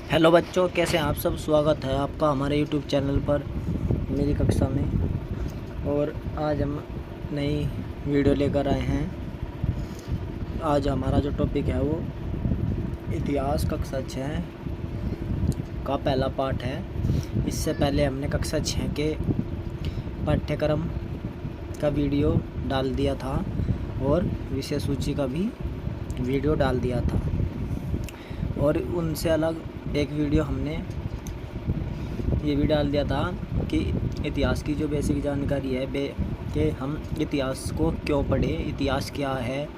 Hello बच्चों, कैसे हैं आप सब। स्वागत है आपका हमारे यूट्यूब चैनल पर मेरी कक्षा में। और आज हम नई वीडियो लेकर आए हैं। आज हमारा जो टॉपिक है वो इतिहास कक्षा 6 का पहला पाठ है। इससे पहले हमने कक्षा 6 के पाठ्यक्रम का वीडियो डाल दिया था और विषय सूची का भी वीडियो डाल दिया था। और उनसे अलग एक वीडियो हमने ये भी डाल दिया था कि इतिहास की जो बेसिक जानकारी है कि हम इतिहास को क्यों पढ़े, इतिहास क्या है,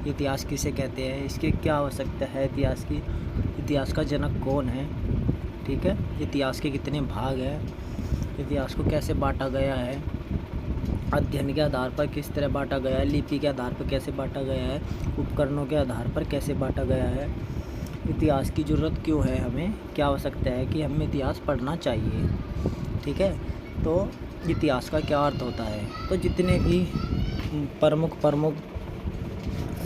इतिहास किसे कहते हैं, इसकी क्या आवश्यकता है, इतिहास का जनक कौन है, ठीक है, इतिहास के कितने भाग हैं, इतिहास को कैसे बांटा गया है, अध्ययन के आधार पर किस तरह बांटा गया है, लिपि के आधार पर कैसे बांटा गया है, उपकरणों के आधार पर कैसे बांटा गया है, इतिहास की ज़रूरत क्यों है, हमें क्या आवश्यकता है कि हमें इतिहास पढ़ना चाहिए। ठीक है, तो इतिहास का क्या अर्थ होता है। तो जितने भी प्रमुख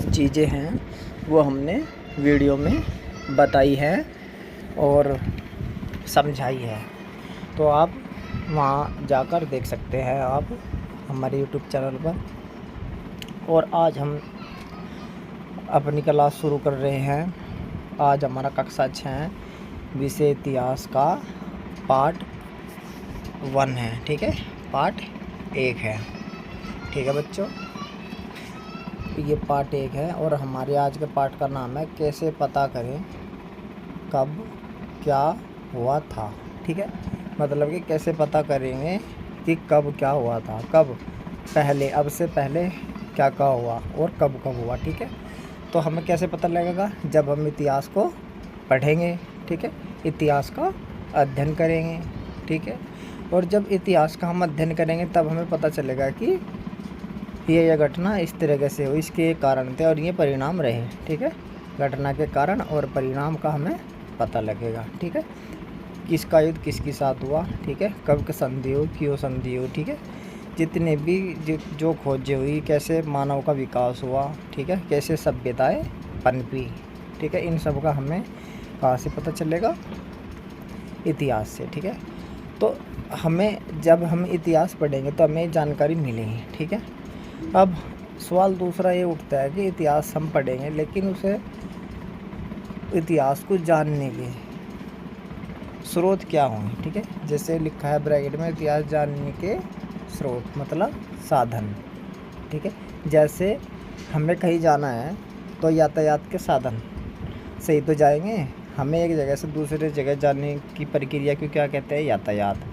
चीज़ें हैं वो हमने वीडियो में बताई है और समझाई है। तो आप वहाँ जाकर देख सकते हैं आप हमारे यूट्यूब चैनल पर। और आज हम अपनी क्लास शुरू कर रहे हैं। आज हमारा कक्षा 6 विषय इतिहास का पार्ट 1 है। ठीक है, पार्ट 1 है। ठीक है बच्चों, ये पार्ट 1 है और हमारे आज के पार्ट का नाम है कैसे पता करें कब क्या हुआ था। ठीक है, मतलब कि कैसे पता करेंगे कि कब क्या हुआ था, कब पहले, अब से पहले क्या क्या हुआ और कब कब हुआ। ठीक है, तो हमें कैसे पता लगेगा, जब हम इतिहास को पढ़ेंगे। ठीक है, इतिहास का अध्ययन करेंगे। ठीक है, और जब इतिहास का हम अध्ययन करेंगे तब हमें पता चलेगा कि ये घटना इस तरीके से हुई, इसके कारण थे और ये परिणाम रहे। ठीक है, घटना के कारण और परिणाम का हमें पता लगेगा। ठीक है, किसका युद्ध किसके साथ हुआ, ठीक है, कब की संधि हुई, क्यों संधि हुई, ठीक है, जितने भी जो खोजें हुई, कैसे मानव का विकास हुआ, ठीक है, कैसे सभ्यताएं पनपी, ठीक है, इन सब का हमें कहाँ से पता चलेगा, इतिहास से। ठीक है, तो हमें जब हम इतिहास पढ़ेंगे तो हमें जानकारी मिलेगी। ठीक है, अब सवाल दूसरा ये उठता है कि इतिहास हम पढ़ेंगे लेकिन उसे इतिहास को जानने के स्रोत क्या होंगे। ठीक है, जैसे लिखा है ब्रैकेट में, इतिहास जानने के स्रोत मतलब साधन। ठीक है, जैसे हमें कहीं जाना है तो यातायात के साधन से ही तो जाएंगे। हमें एक जगह से दूसरे जगह जाने की प्रक्रिया को क्या कहते हैं, यातायात।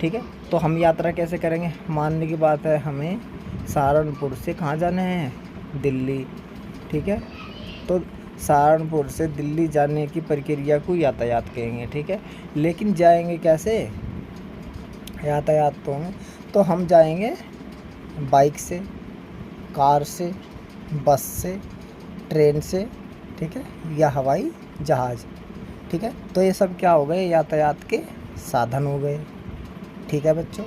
ठीक है, तो हम यात्रा कैसे करेंगे, मानने की बात है हमें सहारनपुर से कहाँ जाना है, दिल्ली। ठीक है, तो सहारनपुर से दिल्ली जाने की प्रक्रिया को यातायात कहेंगे। ठीक है, लेकिन जाएंगे कैसे, यातायात तो हम जाएंगे बाइक से, कार से, बस से, ट्रेन से, ठीक है, या हवाई जहाज़। ठीक है, तो ये सब क्या हो गए, यातायात के साधन हो गए। ठीक है बच्चों,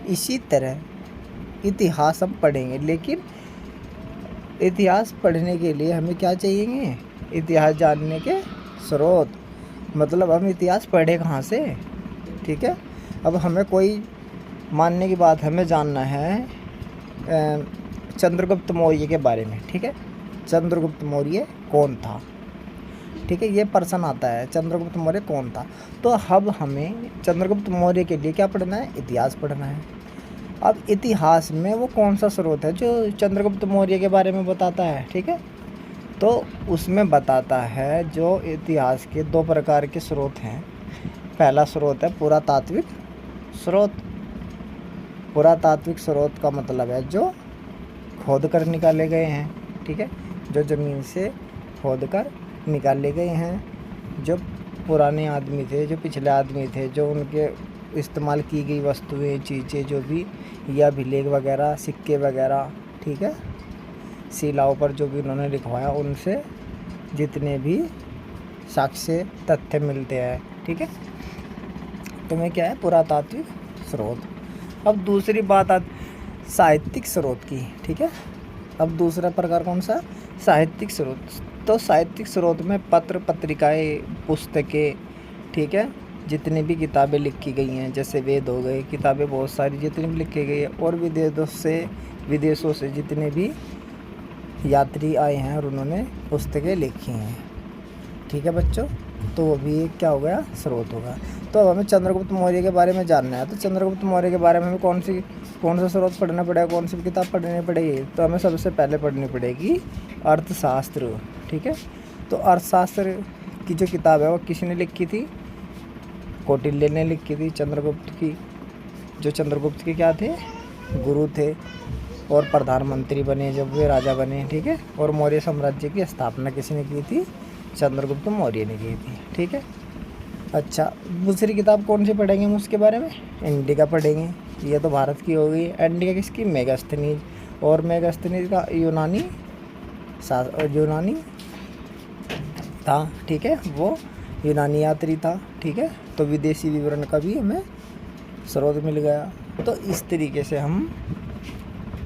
इसी तरह इतिहास हम पढ़ेंगे, लेकिन इतिहास पढ़ने के लिए हमें क्या चाहिए, इतिहास जानने के स्रोत, मतलब हम इतिहास पढ़े कहाँ से। ठीक है, अब हमें कोई मानने की बात, हमें जानना है चंद्रगुप्त मौर्य के बारे में। ठीक है, चंद्रगुप्त मौर्य कौन था। ठीक है, ये प्रश्न आता है, चंद्रगुप्त मौर्य कौन था। तो अब हमें चंद्रगुप्त मौर्य के लिए क्या पढ़ना है, इतिहास पढ़ना है। अब इतिहास में वो कौन सा स्रोत है जो चंद्रगुप्त मौर्य के बारे में बताता है। ठीक है, तो उसमें बताता है जो इतिहास के 2 प्रकार के स्रोत हैं। पहला स्रोत है पुरातात्विक स्रोत। पुरातात्विक स्रोत का मतलब है जो खोद कर निकाले गए हैं। ठीक है, जो ज़मीन से खोद कर निकाले गए हैं, जो पुराने आदमी थे, जो पिछले आदमी थे, जो उनके इस्तेमाल की गई वस्तुएं, चीज़ें जो भी, या अभिलेख वगैरह, सिक्के वगैरह, ठीक है, शिलाओं पर जो भी उन्होंने लिखवाया, उनसे जितने भी साक्ष्य तथ्य मिलते हैं। ठीक है, तो मैं क्या है, पुरातात्विक स्रोत। अब दूसरी बात आती साहित्यिक स्रोत की। ठीक है, अब दूसरा प्रकार कौन सा, साहित्यिक स्रोत। तो साहित्यिक स्रोत में पत्र, पत्रिकाएं, पुस्तकें, ठीक है, जितनी भी किताबें लिखी गई हैं, जैसे वेद हो गए, किताबें बहुत सारी जितनी भी लिखी गई है, और विदेशों से जितने भी यात्री आए हैं और उन्होंने पुस्तकें लिखी हैं। ठीक है बच्चों, तो वो भी एक क्या हो गया, स्रोत होगा। तो अब हमें चंद्रगुप्त मौर्य के बारे में जानना है। तो चंद्रगुप्त मौर्य के बारे में हमें कौन सा स्रोत पढ़ना पड़ेगा, कौन सी किताब पढ़नी पड़ेगी? तो हमें सबसे पहले पढ़नी पड़ेगी अर्थशास्त्र। ठीक है, तो अर्थशास्त्र की जो किताब है वो किसने लिखी थी? कौटिल्य ने लिखी थी। चंद्रगुप्त के क्या थे, गुरु थे, और प्रधानमंत्री बने जब वे राजा बने। ठीक है, और मौर्य साम्राज्य की स्थापना किसने की थी? चंद्रगुप्त मौर्य ने की थी। ठीक है, अच्छा, दूसरी किताब कौन सी पढ़ेंगे हम उसके बारे में? इंडिका पढ़ेंगे। ये तो भारत की हो गई। इंडिका किसकी? मेगास्थनीज। और मेगास्थनीज का यूनानी था। ठीक है, वो यूनानी यात्री था। ठीक है, तो विदेशी विवरण का भी हमें स्रोत मिल गया। तो इस तरीके से हम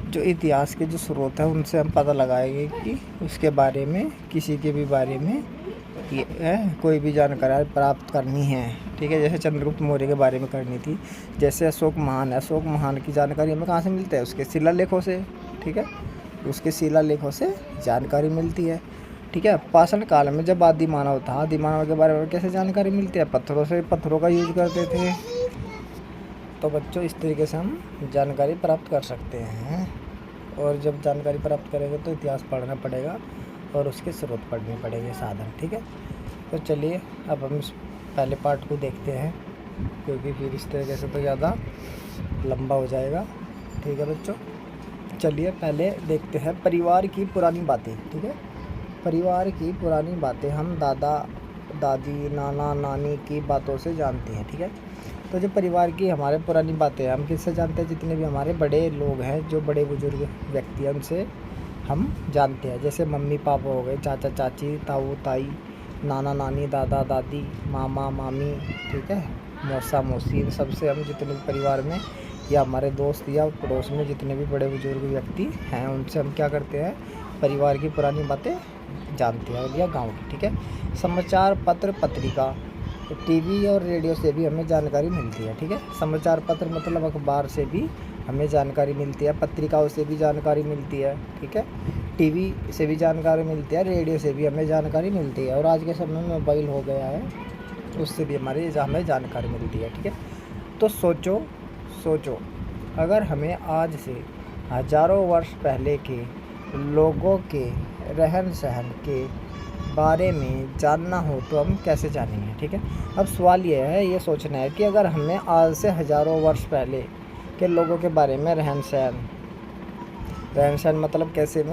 जो इतिहास के जो स्रोत हैं उनसे हम पता लगाएंगे कि उसके बारे में, किसी के भी बारे में कोई भी जानकारी प्राप्त करनी है। ठीक है, जैसे चंद्रगुप्त मौर्य के बारे में करनी थी। जैसे अशोक महान है, अशोक महान की जानकारी हमें कहाँ से मिलती है? उसके शिलालेखों से। ठीक है, उसके शिलालेखों से जानकारी मिलती है। ठीक है, पाषाण काल में जब आदि मानव था, आदि मानव के बारे में कैसे जानकारी मिलती है? पत्थरों का यूज करते थे। तो बच्चों, इस तरीके से हम जानकारी प्राप्त कर सकते हैं। और जब जानकारी प्राप्त करेंगे तो इतिहास पढ़ना पड़ेगा और उसके स्रोत पढ़ने पड़ेंगे, साधन। ठीक है, तो चलिए अब हम इस पहले पार्ट को देखते हैं, क्योंकि फिर इस तरीके से तो ज़्यादा लंबा हो जाएगा। ठीक है बच्चों, चलिए पहले देखते हैं परिवार की पुरानी बातें। ठीक है, परिवार की पुरानी बातें हम दादा दादी, नाना नानी की बातों से जानते हैं। ठीक है, तो जो परिवार की हमारे पुरानी बातें हैं हम किससे जानते हैं? जितने भी हमारे बड़े लोग हैं, जो बड़े बुजुर्ग व्यक्ति हैं, उनसे हम जानते हैं। जैसे मम्मी पापा हो गए, चाचा चाची, ताऊ ताई, नाना नानी, दादा दादी, मामा मामी। ठीक है, मौसा मौसी, इन सबसे हम जितने भी परिवार में या हमारे दोस्त या पड़ोस में जितने भी बड़े बुजुर्ग व्यक्ति हैं उनसे हम क्या करते हैं? परिवार की पुरानी बातें जानते हैं, या गाँव की। ठीक है, समाचार पत्र पत्रिका, टीवी और रेडियो से भी हमें जानकारी मिलती है। ठीक है, समाचार पत्र मतलब अखबार से भी हमें जानकारी मिलती है, पत्रिकाओं से भी जानकारी मिलती है। ठीक है, टीवी से भी जानकारी मिलती है, रेडियो से भी हमें जानकारी मिलती है, और आज के समय में मोबाइल हो गया है, उससे भी हमें जानकारी मिलती है। ठीक है, तो सोचो अगर हमें आज से हज़ारों वर्ष पहले के लोगों के रहन सहन के बारे में जानना हो तो हम कैसे जानेंगे? ठीक है, अब सवाल ये सोचना है कि अगर हमें आज से हज़ारों वर्ष पहले के लोगों के बारे में रहन सहन मतलब कैसे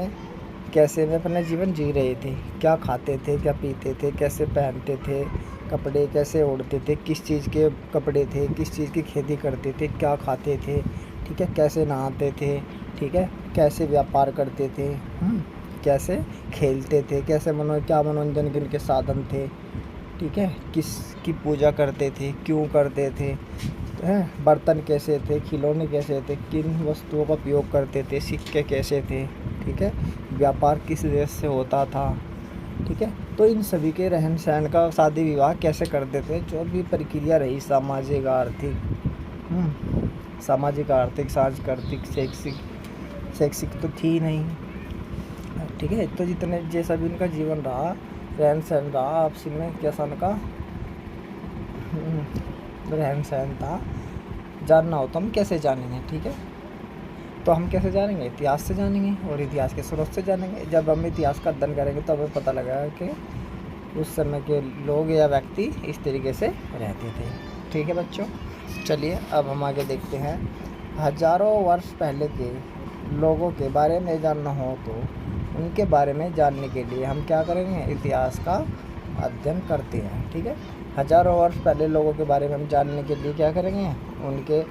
में अपना जीवन जी रहे थे, क्या खाते थे, क्या पीते थे, कैसे पहनते थे कपड़े, कैसे ओढ़ते थे, किस चीज़ के कपड़े थे, किस चीज़ की खेती करते थे, क्या खाते थे। ठीक है, कैसे नहाते थे। ठीक है, कैसे व्यापार करते थे, कैसे खेलते थे, कैसे क्या मनोरंजन के इनके साधन थे। ठीक है, किसकी पूजा करते थे, क्यों करते थे, बर्तन कैसे थे, खिलौने कैसे थे, किन वस्तुओं का उपयोग करते थे, सिक्के कैसे थे। ठीक है, व्यापार किस देश से होता था। ठीक है, तो इन सभी के रहन सहन का, शादी विवाह कैसे करते थे, जो भी प्रक्रिया रही सामाजिक आर्थिक सांस्कृतिक शैक्षिक तो थी नहीं। ठीक है, तो जितने जैसा भी उनका जीवन रहा, रहन सहन रहा, आपसी में कैसा उनका रहन सहन था, जानना हो तो हम कैसे जानेंगे? ठीक है, तो हम कैसे जानेंगे? इतिहास से जानेंगे, और इतिहास के स्रोत से जानेंगे। जब हम इतिहास का अध्ययन करेंगे तो हमें पता लगेगा कि उस समय के लोग या व्यक्ति इस तरीके से रहते थे। ठीक है बच्चों, चलिए अब हम आगे देखते हैं। हज़ारों वर्ष पहले के लोगों के बारे में जानना हो तो उनके बारे में जानने के लिए हम क्या करेंगे? इतिहास का अध्ययन करते हैं। ठीक है, हज़ारों वर्ष पहले लोगों के बारे में हम जानने के लिए क्या करेंगे? उनके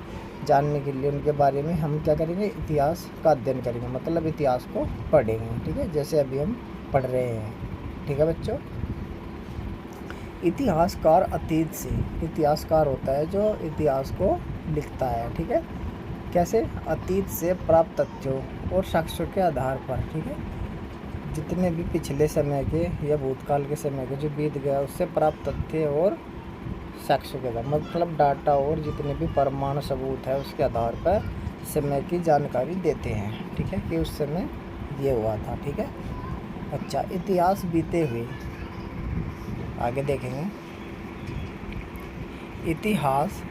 बारे में हम क्या करेंगे? इतिहास का अध्ययन करेंगे, मतलब इतिहास को पढ़ेंगे। ठीक है, जैसे अभी हम पढ़ रहे हैं। ठीक है बच्चों, इतिहासकार अतीत से, इतिहासकार होता है जो इतिहास को लिखता है। ठीक है, कैसे? अतीत से प्राप्त तथ्यों और साक्ष्यों के आधार पर। ठीक है, जितने भी पिछले समय के या भूतकाल के समय के जो बीत गया उससे प्राप्त तथ्य और साक्ष्य के आधार, मतलब डाटा और जितने भी प्रमाण सबूत है उसके आधार पर समय की जानकारी देते हैं, ठीक है, कि उस समय ये हुआ था, ठीक है। अच्छा, इतिहास बीते हुए, आगे देखेंगे। इतिहास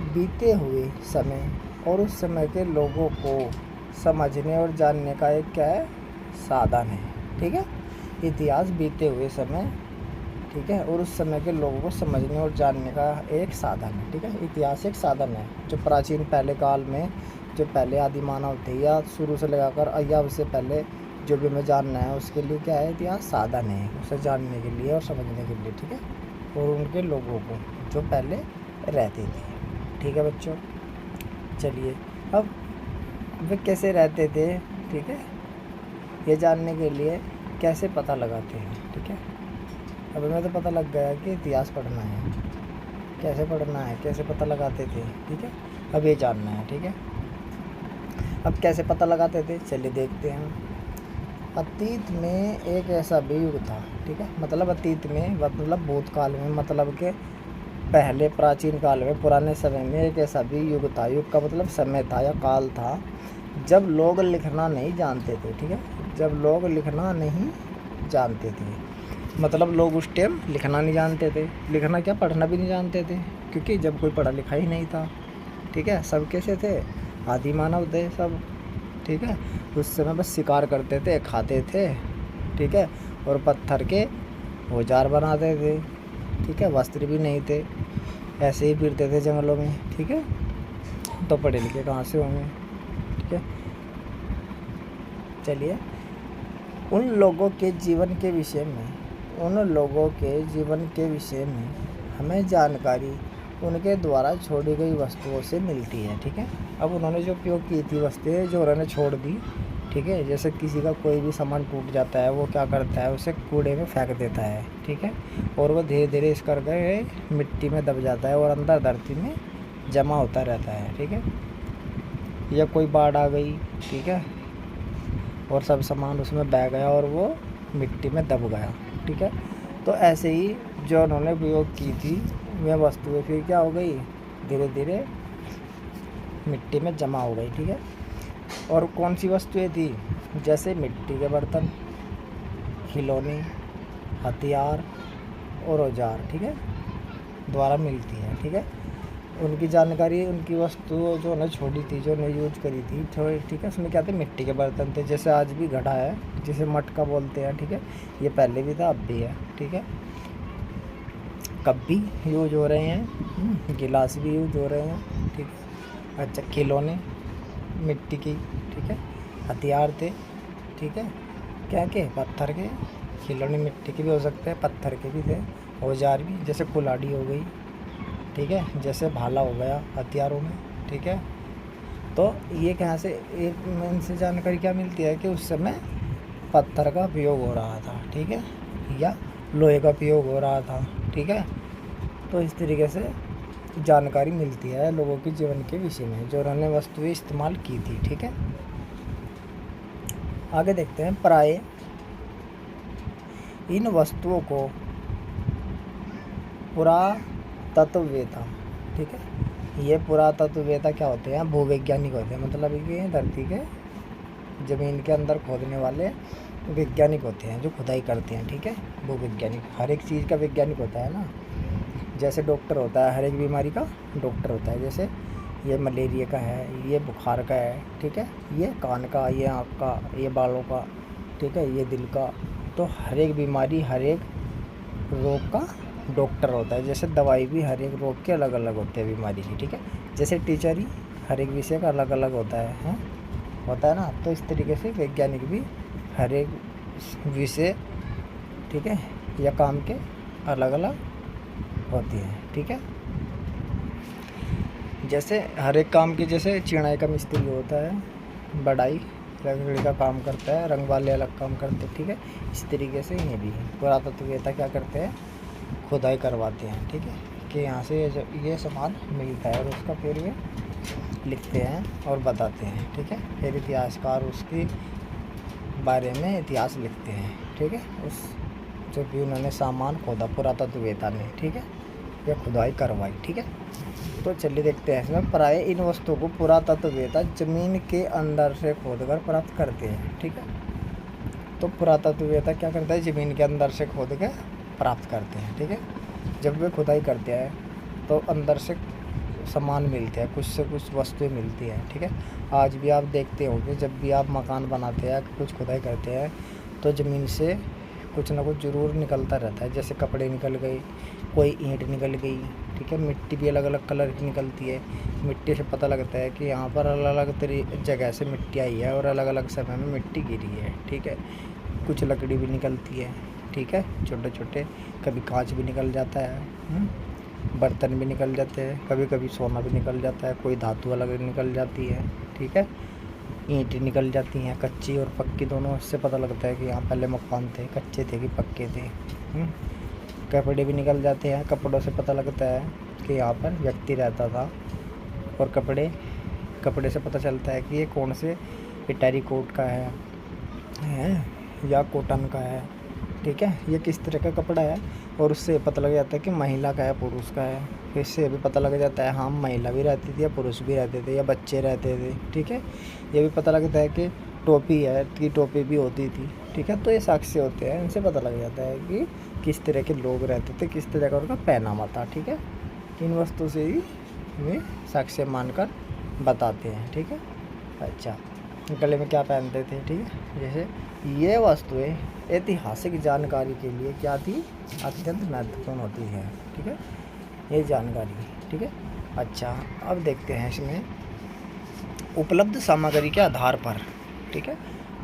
बीते हुए समय और उस समय के लोगों को समझने और जानने का एक क्या है, साधन है, ठीक है। इतिहास बीते हुए समय, ठीक है, और उस समय के लोगों को समझने और जानने का एक साधन है, ठीक है। इतिहास एक साधन है जो प्राचीन पहले काल में, जो पहले आदि मानव थे या शुरू से लगाकर या उससे पहले जो भी हमें जानना है उसके लिए क्या है, इतिहास साधन है, उसे जानने के लिए और समझने के लिए, ठीक है, और उनके लोगों को जो पहले रहते थे, ठीक है बच्चों। चलिए, अब वे कैसे रहते थे, ठीक है, ये जानने के लिए कैसे पता लगाते हैं, ठीक है। अब हमें तो पता लग गया कि इतिहास पढ़ना है, कैसे पढ़ना है, कैसे पता लगाते थे, ठीक है। अब ये जानना है, ठीक है। अब कैसे पता लगाते थे, चलिए देखते हैं। अतीत में एक ऐसा भी युग था, ठीक है, मतलब अतीत में मतलब भूतकाल में, मतलब के पहले प्राचीन काल में, पुराने समय में एक ऐसा भी युग था। युग का मतलब समय था या काल था जब लोग लिखना नहीं जानते थे, ठीक है, जब लोग लिखना नहीं जानते थे, मतलब लोग उस टाइम लिखना नहीं जानते थे, लिखना क्या, पढ़ना भी नहीं जानते थे, क्योंकि जब कोई पढ़ा लिखा ही नहीं था, ठीक है। सब कैसे थे, आदि मानव थे सब, ठीक है। उस समय बस शिकार करते थे, खाते थे, ठीक है, और पत्थर के औजार बनाते थे, ठीक है, वस्त्र भी नहीं थे, ऐसे ही फिरते थे जंगलों में, ठीक है। तो पढ़े लिखे कहाँ से होंगे, ठीक है। चलिए, उन लोगों के जीवन के विषय में, उन लोगों के जीवन के विषय में हमें जानकारी उनके द्वारा छोड़ी गई वस्तुओं से मिलती है, ठीक है। अब उन्होंने जो उपयोग की थी वस्तुएं जो उन्होंने छोड़ दी, ठीक है, जैसे किसी का कोई भी सामान टूट जाता है, वो क्या करता है, उसे कूड़े में फेंक देता है, ठीक है, और वो धीरे धीरे इस करके मिट्टी में दब जाता है और अंदर धरती में जमा होता रहता है, ठीक है। या कोई बाढ़ आ गई, ठीक है, और सब सामान उसमें बह गया और वो मिट्टी में दब गया, ठीक है। तो ऐसे ही जो उन्होंने उपयोग की थी वह वस्तुएं फिर क्या हो गई, धीरे धीरे मिट्टी में जमा हो गई, ठीक है। और कौन सी वस्तुएं थी, जैसे मिट्टी के बर्तन, खिलौने, हथियार और औजार, ठीक है, द्वारा मिलती है, ठीक है। उनकी जानकारी, उनकी वस्तु जो उन्हें छोड़ी थी, जो उन्हें यूज करी थी थोड़ी, ठीक है, उसमें क्या थे, मिट्टी के बर्तन थे, जैसे आज भी घड़ा है जिसे मटका बोलते हैं, ठीक है, ये पहले भी था अब भी है, ठीक है। कप भी यूज हो रहे हैं, गिलास भी यूज हो रहे हैं, ठीक है। अच्छा, खिलौने मिट्टी की, ठीक है, हथियार थे, ठीक है, क्या के, पत्थर के, खिलौने मिट्टी के भी हो सकते हैं, पत्थर के भी थे, औजार भी, जैसे कुल्हाड़ी हो गई, ठीक है, जैसे भाला हो गया हथियारों में, ठीक है। तो ये कहाँ से, एक इनसे जानकारी क्या मिलती है कि उस समय पत्थर का उपयोग हो रहा था, ठीक है, या लोहे का उपयोग हो रहा था, ठीक है। तो इस तरीके से जानकारी मिलती है लोगों के जीवन के विषय में जो उन्होंने वस्तुएं इस्तेमाल की थी, ठीक है। आगे देखते हैं, प्राय इन वस्तुओं को पुरातत्ववेत्ता, ठीक है, ये पुरातत्ववेत्ता क्या होते हैं, भूवैज्ञानिक होते हैं, मतलब ये धरती के ज़मीन के अंदर खोदने वाले वैज्ञानिक होते हैं जो खुदाई करते हैं, ठीक है, भूवैज्ञानिक। हर एक चीज़ का वैज्ञानिक होता है ना, जैसे डॉक्टर होता है, हर एक बीमारी का डॉक्टर होता है, जैसे ये मलेरिया का है, ये बुखार का है, ठीक है, ये कान का, ये आँख का, ये बालों का, ठीक है, ये दिल का। तो हर एक बीमारी, हर एक रोग का डॉक्टर होता है, जैसे दवाई भी हर एक रोग के अलग अलग होते हैं बीमारी की, ठीक है। जैसे टीचर ही हर एक विषय का अलग अलग होता है, होता है ना। तो इस तरीके से वैज्ञानिक भी हर एक विषय, ठीक है, या काम के अलग अलग होती हैं, ठीक है। जैसे हर एक काम की, जैसे चिनाई का मिस्त्री होता है, बढ़ाई लकड़ी का काम करता है, रंग वाले अलग काम करते हैं, ठीक है। इस तरीके से ये भी पुरातत्ववेत्ता क्या करते हैं, खुदाई करवाते हैं, ठीक है, कि यहाँ से ये सामान मिलता है और उसका फिर वे लिखते हैं और बताते हैं, ठीक है। फिर इतिहासकार उसके बारे में इतिहास लिखते हैं, ठीक है, उस जो भी उन्होंने सामान खोदा पुरातत्ववेत्ता ने, ठीक है, या खुदाई करवाई, ठीक है। तो चलिए देखते हैं इसमें। प्राय इन वस्तुओं को पुरातत्ववेत्ता जमीन के अंदर से खोदकर प्राप्त करते हैं, ठीक है। तो पुरातत्ववेत्ता क्या करता है, ज़मीन के अंदर से खोद के प्राप्त करते हैं, ठीक है। जब वे खुदाई करते हैं तो अंदर से सामान मिलते हैं, कुछ से कुछ वस्तुएं मिलती हैं, ठीक है। आज भी आप देखते होंगे जब भी आप मकान बनाते हैं, कुछ खुदाई करते हैं तो ज़मीन से कुछ ना कुछ ज़रूर निकलता रहता है। जैसे कपड़े निकल गए, कोई ईंट निकल गई, ठीक है। मिट्टी भी अलग अलग कलर की निकलती है। मिट्टी से पता लगता है कि यहाँ पर अलग अलग जगह से मिट्टी आई है और अलग अलग समय में मिट्टी गिरी है, ठीक है। कुछ लकड़ी भी निकलती है, ठीक है, छोटे छोटे। कभी कांच भी निकल जाता है, बर्तन भी निकल जाते हैं, कभी कभी सोना भी निकल जाता है, कोई धातु अलग निकल जाती है, ठीक है। ईंट निकल जाती हैं, कच्ची और पक्की दोनों। इससे पता लगता है कि यहाँ पहले मकान थे, कच्चे थे कि पक्के थे। कपड़े भी निकल जाते हैं, कपड़ों से पता लगता है कि यहाँ पर व्यक्ति रहता था। और कपड़े से पता चलता है कि ये कौन से, ये टेरिकोट का है या कॉटन का है, ठीक है, ये किस तरह का कपड़ा है। और उससे पता लग जाता है कि महिला का है, पुरुष का है। फिर इससे भी पता लग जाता है हाँ महिला भी रहती थी या पुरुष भी रहते थे या बच्चे रहते थे, ठीक है। ये भी पता लगता है कि टोपी है कि टोपी भी होती थी, ठीक है। तो ये साक्ष्य होते हैं, इनसे पता लग जाता है कि किस तरह के लोग रहते थे, किस तरह का उनका पहनावा था, ठीक है। इन वस्तु से ही हमें साक्ष्य मानकर बताते हैं, ठीक है। अच्छा, गले में क्या पहनते थे, ठीक है। जैसे ये वस्तुएं ऐतिहासिक जानकारी के लिए क्या थी, अत्यंत महत्वपूर्ण होती है, ठीक है, ये जानकारी, ठीक है। अच्छा, अब देखते हैं इसमें उपलब्ध सामग्री के आधार पर, ठीक है।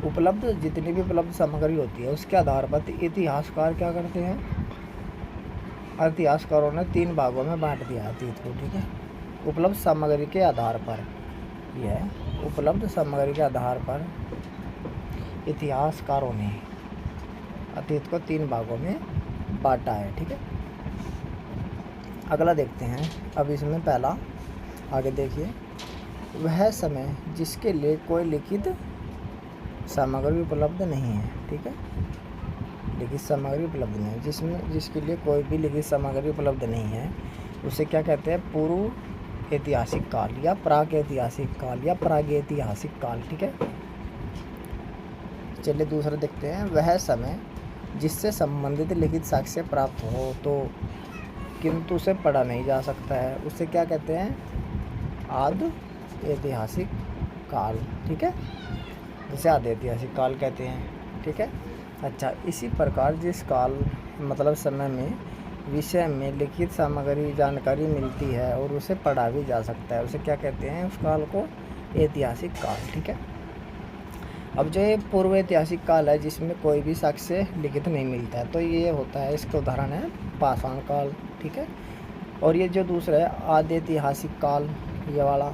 उपलब्ध जितनी भी उपलब्ध सामग्री होती है उसके आधार पर इतिहासकार क्या करते हैं, इतिहासकारों ने 3 भागों में बांट दिया अतीत को, ठीक है। उपलब्ध सामग्री के आधार पर, यह उपलब्ध सामग्री के आधार पर इतिहासकारों ने अतीत को 3 भागों में बांटा है, ठीक है। अगला देखते हैं। अब इसमें पहला, आगे देखिए, वह समय जिसके लिए कोई लिखित सामग्री उपलब्ध नहीं है, ठीक है। लिखित सामग्री उपलब्ध नहीं है, जिसके लिए कोई भी लिखित सामग्री उपलब्ध नहीं है, उसे क्या कहते हैं, पूर्व ऐतिहासिक काल या प्राक ऐतिहासिक काल या प्रागैतिहासिक काल, ठीक है। चलिए दूसरा देखते हैं। वह समय जिससे संबंधित लिखित साक्ष्य प्राप्त हो तो किंतु उसे पढ़ा नहीं जा सकता है, उसे क्या कहते हैं, आदि ऐतिहासिक काल, ठीक है, जिसे आदि ऐतिहासिक काल कहते हैं, ठीक है। अच्छा, इसी प्रकार जिस काल मतलब समय में विषय में लिखित सामग्री जानकारी मिलती है और उसे पढ़ा भी जा सकता है, उसे क्या कहते हैं, उस काल को ऐतिहासिक काल, ठीक है। अब जो ये पूर्व ऐतिहासिक काल है जिसमें कोई भी साक्ष्य लिखित नहीं मिलता है, तो ये होता है, इसका उदाहरण है पाषाण काल, ठीक है। और ये जो दूसरा है आदि ऐतिहासिक काल, ये वाला,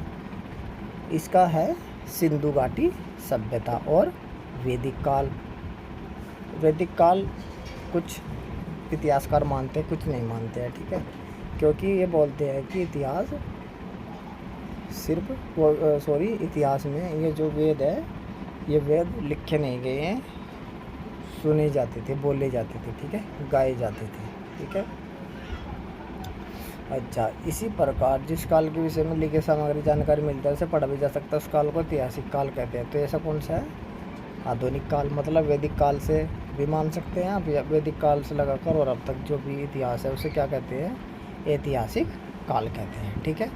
इसका है सिंधु घाटी सभ्यता और वैदिक काल। वैदिक काल कुछ इतिहासकार मानते हैं, कुछ नहीं मानते हैं, ठीक है, क्योंकि ये बोलते हैं कि इतिहास इतिहास में ये जो वेद है, ये वेद लिखे नहीं गए हैं, सुने जाते थे, बोले जाते थे, ठीक है, गाए जाते थे, ठीक है। अच्छा, इसी प्रकार जिस काल के विषय में लिखित सामग्री जानकारी मिलता है उसे पढ़ा भी जा सकता है, उस काल को ऐतिहासिक काल कहते हैं। तो ऐसा कौन सा है, आधुनिक काल, मतलब वैदिक काल से भी मान सकते हैं आप, या वैदिक काल से लगाकर और अब तक जो भी इतिहास है उसे क्या कहते हैं, ऐतिहासिक काल कहते हैं, ठीक है।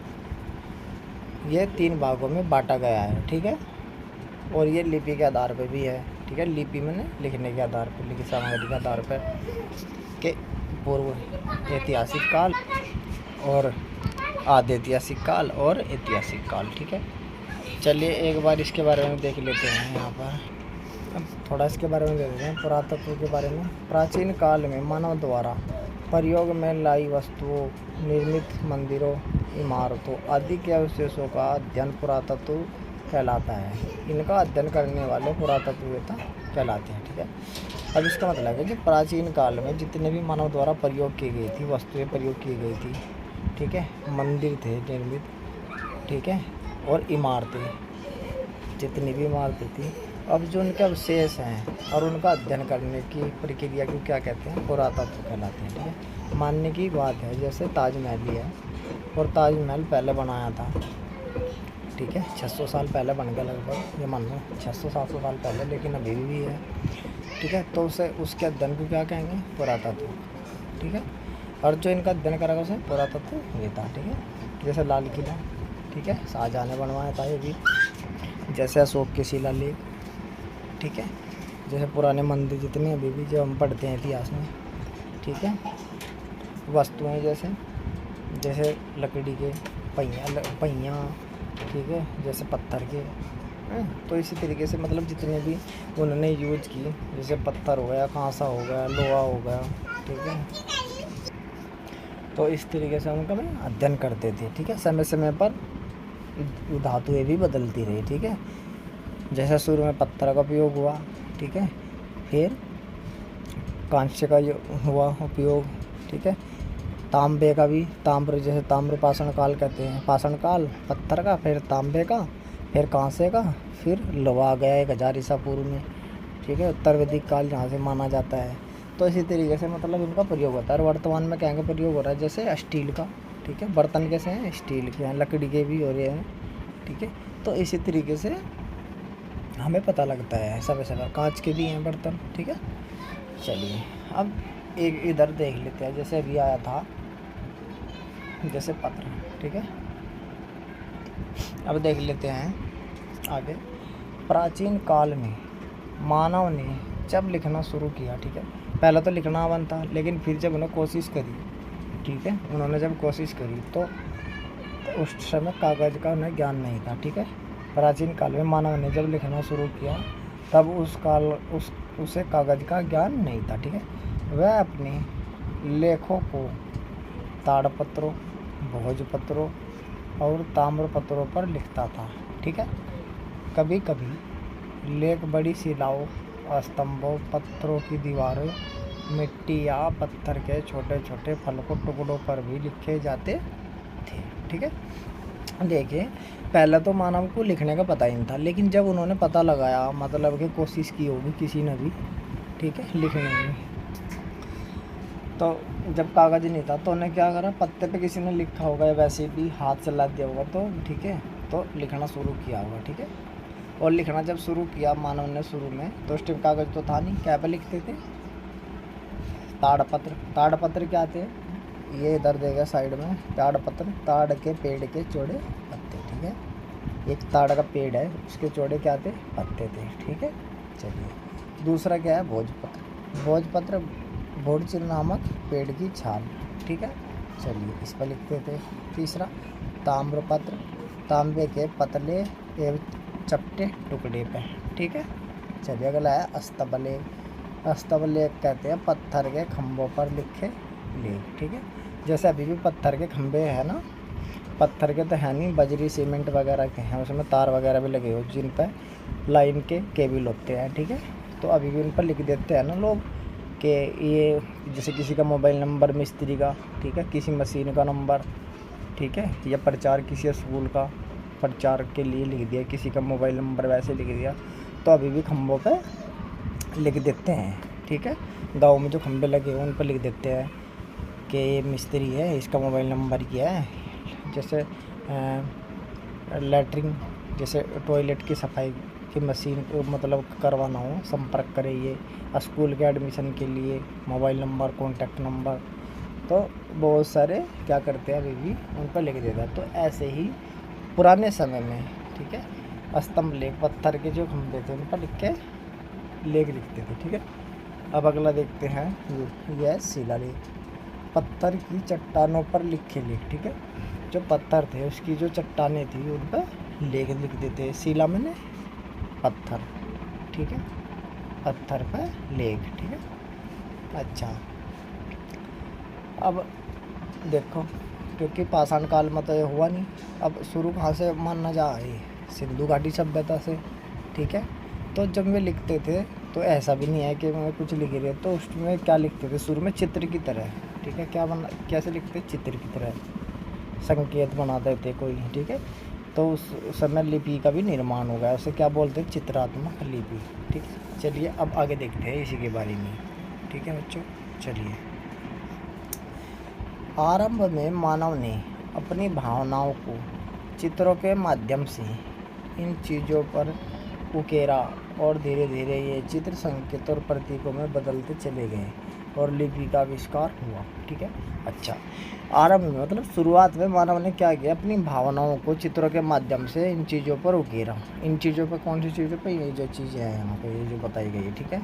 ये 3 भागों में बांटा गया है, ठीक है। और ये लिपि के आधार पर भी है, ठीक है। लिपि में लिखने के आधार पर, लिखित सामग्री के आधार पर के पूर्व ऐतिहासिक काल और आदि ऐतिहासिक काल और ऐतिहासिक काल, ठीक है। चलिए एक बार इसके बारे में देख लेते हैं यहाँ पर। अब थोड़ा इसके बारे में देख लेते हैं, पुरातत्व के बारे में। प्राचीन काल में मानव द्वारा प्रयोग में लाई वस्तुओं, निर्मित मंदिरों, इमारतों आदि के अवशेषों का अध्ययन पुरातत्व कहलाता है। इनका अध्ययन करने वाले पुरातत्ववेत्ता कहलाते हैं, ठीक है। अब इसका मतलब है कि प्राचीन काल में जितने भी मानव द्वारा प्रयोग की गई थी, वस्तुएं प्रयोग की गई थी, ठीक है, मंदिर थे निर्मित, ठीक है, और इमारतें, जितनी भी इमारतें थी अब जो उनके अवशेष हैं और उनका अध्ययन करने की प्रक्रिया को क्या कहते हैं, पुरातत्व कहलाते हैं। ठीक है, मानने की बात है जैसे ताजमहल ही है, और ताजमहल पहले बनाया था, ठीक है, 600 साल पहले बन गया लगभग, ये मान लो 600-700 साल पहले, लेकिन अभी भी है। ठीक है, तो उसे उसके अध्ययन को क्या कहेंगे, पुरातत्व। ठीक है, और जो इनका अध्ययन करेगा उसे पुरातत्व ये था। ठीक है, जैसे लाल किला, ठीक है, शाहजहाँ ने बनवाया था ये भी, जैसे अशोक के शिलालेख। ठीक है, जैसे पुराने मंदिर जितने अभी भी जो हम पढ़ते हैं इतिहास में। ठीक है, वस्तुएं जैसे लकड़ी के पहिया, ठीक है, जैसे पत्थर के हैं। तो इसी तरीके से मतलब जितने भी उन्होंने यूज की, जैसे पत्थर हो गया, कांसा हो गया, लोहा हो गया। ठीक है, तो इस तरीके से उनका मैं अध्ययन करते थे। ठीक है, समय समय पर धातुएं भी बदलती रही। ठीक है, जैसे शुरू में पत्थर का उपयोग हुआ, ठीक है, फिर कांस्य का हुआ उपयोग। ठीक है, तांबे का भी, जैसे ताम्र पाषाण काल कहते हैं, पाषाण काल पत्थर का, फिर तांबे का, फिर कांसे का, फिर लोहा आ गया 1000 ईसा पूर्व में। ठीक है, उत्तर वैदिक काल जहाँ से माना जाता है। तो इसी तरीके से मतलब इनका प्रयोग होता है। और वर्तमान में क्या प्रयोग हो रहा है, जैसे स्टील का। ठीक है, बर्तन कैसे हैं, स्टील के हैं, लकड़ी के भी हो रहे हैं। ठीक है, तो इसी तरीके से हमें पता लगता है समय समय, कांच के भी हैं बर्तन। ठीक है, चलिए अब एक इधर देख लेते हैं, जैसे अभी आया था जैसे पत्र। ठीक है, अब देख लेते हैं आगे। प्राचीन काल में मानव ने जब लिखना शुरू किया, ठीक है, पहले तो लिखना आवन था, लेकिन फिर जब उन्होंने कोशिश करी, ठीक है, उन्होंने जब कोशिश करी तो उस समय कागज़ का उन्हें ज्ञान नहीं था। ठीक है, प्राचीन काल में मानव ने जब लिखना शुरू किया तब उसे कागज़ का ज्ञान नहीं था। ठीक है, वह अपने लेखों को ताड़पत्रों, भोजपत्रों और ताम्रपत्रों पर लिखता था। ठीक है, कभी कभी लेख बड़ी शिलाओं, स्तंभों, पत्थरों की दीवारों, मिट्टी या पत्थर के छोटे छोटे फलकों टुकड़ों पर भी लिखे जाते थे। ठीक है, देखिए पहले तो मानव को लिखने का पता ही नहीं था, लेकिन जब उन्होंने पता लगाया, मतलब कि कोशिश की होगी किसी ने भी, ठीक है, लिखने में, तो जब कागज़ नहीं था तो उन्हें क्या करा, पत्ते पे किसी ने लिखा होगा या वैसे भी हाथ चला दिया होगा, तो ठीक है, तो लिखना शुरू किया होगा। ठीक है, और लिखना जब शुरू किया मानव ने शुरू में, तो उस टाइम कागज़ तो था नहीं, क्या पे लिखते थे, ताड़पत्र। ताड़पत्र क्या थे, ये इधर देगा साइड में, ताड़पत्र, ताड़ के पेड़ के चौड़े पत्ते। ठीक है, एक ताड़ का पेड़ है, उसके चौड़े क्या थे, पत्ते थे। ठीक है, चलिए दूसरा क्या है, भोजपत्र। भोजपत्र भोजचिल नामक पेड़ की छाल। ठीक है, चलिए इस पर लिखते थे। तीसरा ताम्रपत्र, तांबे के पतले एवं चपटे टुकड़े पे। ठीक है, चलिए अगला है अस्तबलेख। अस्तबलेख कहते हैं पत्थर के खंभों पर लिखे लेख। ठीक है, जैसे अभी भी पत्थर के खंभे हैं ना, पत्थर के तो है नहीं, बजरी सीमेंट वगैरह के हैं, उसमें तार वगैरह भी लगे हो जिन पर लाइन के केबल होते हैं। ठीक है, तो अभी भी उन पर लिख देते हैं ना लोग कि ये, जैसे किसी का मोबाइल नंबर मिस्त्री का, ठीक है, किसी मशीन का नंबर, ठीक है, या प्रचार किसी स्कूल का प्रचार के लिए लिख दिया, किसी का मोबाइल नंबर वैसे लिख दिया, तो अभी भी खंभों पे लिख देते हैं। ठीक है, गांव में जो खंभे लगे हैं उन पर लिख देते हैं कि ये मिस्त्री है, इसका मोबाइल नंबर क्या है। जैसे लैट्रिन, जैसे टॉयलेट की सफाई की मशीन को मतलब करवाना हो, संपर्क करिए। स्कूल के एडमिशन के लिए मोबाइल नंबर, कॉन्टैक्ट नंबर, तो बहुत सारे क्या करते हैं अभी भी उन पर लिख देता है। तो ऐसे ही पुराने समय में, ठीक है, स्तंभ लेख, पत्थर के जो खंभे थे उन पर लिख के लेख लिखते थे। ठीक है, अब अगला देखते हैं, यह शिलालेख, पत्थर की चट्टानों पर लिखे लेख। ठीक है, जो पत्थर थे उसकी जो चट्टानें थी उन पर लेख लिख देते। शिला मैंने पत्थर, ठीक है, पत्थर पर लेख। ठीक है, अच्छा अब देखो, क्योंकि पाषाण काल में तो ये हुआ नहीं, अब शुरू कहाँ से मानना जाए, सिंधु घाटी सभ्यता से। ठीक है, तो जब वे लिखते थे तो ऐसा भी नहीं है कि मैं कुछ लिख रहे, तो उसमें क्या लिखते थे शुरू में, चित्र की तरह। ठीक है, कैसे लिखते, चित्र की तरह संकेत बनाते थे कोई। ठीक है, तो उस समय लिपि का भी निर्माण हो गया। उसे क्या बोलते हैं? चित्रात्मक लिपि। ठीक है, चलिए अब आगे देखते हैं इसी के बारे में। ठीक है बच्चों, चलिए। आरंभ में मानव ने अपनी भावनाओं को चित्रों के माध्यम से इन चीज़ों पर उकेरा और धीरे धीरे ये चित्र संकेत और प्रतीकों में बदलते चले गए और लिपि का आविष्कार हुआ। ठीक है, अच्छा, आरंभ में मतलब शुरुआत में मानव ने क्या किया? अपनी भावनाओं को चित्रों के माध्यम से इन चीज़ों पर उकेरा। इन चीज़ों पर कौन सी चीज़ों पर? ये जो चीज़ें हैं यहाँ पे, ये जो बताई गई है। ठीक है,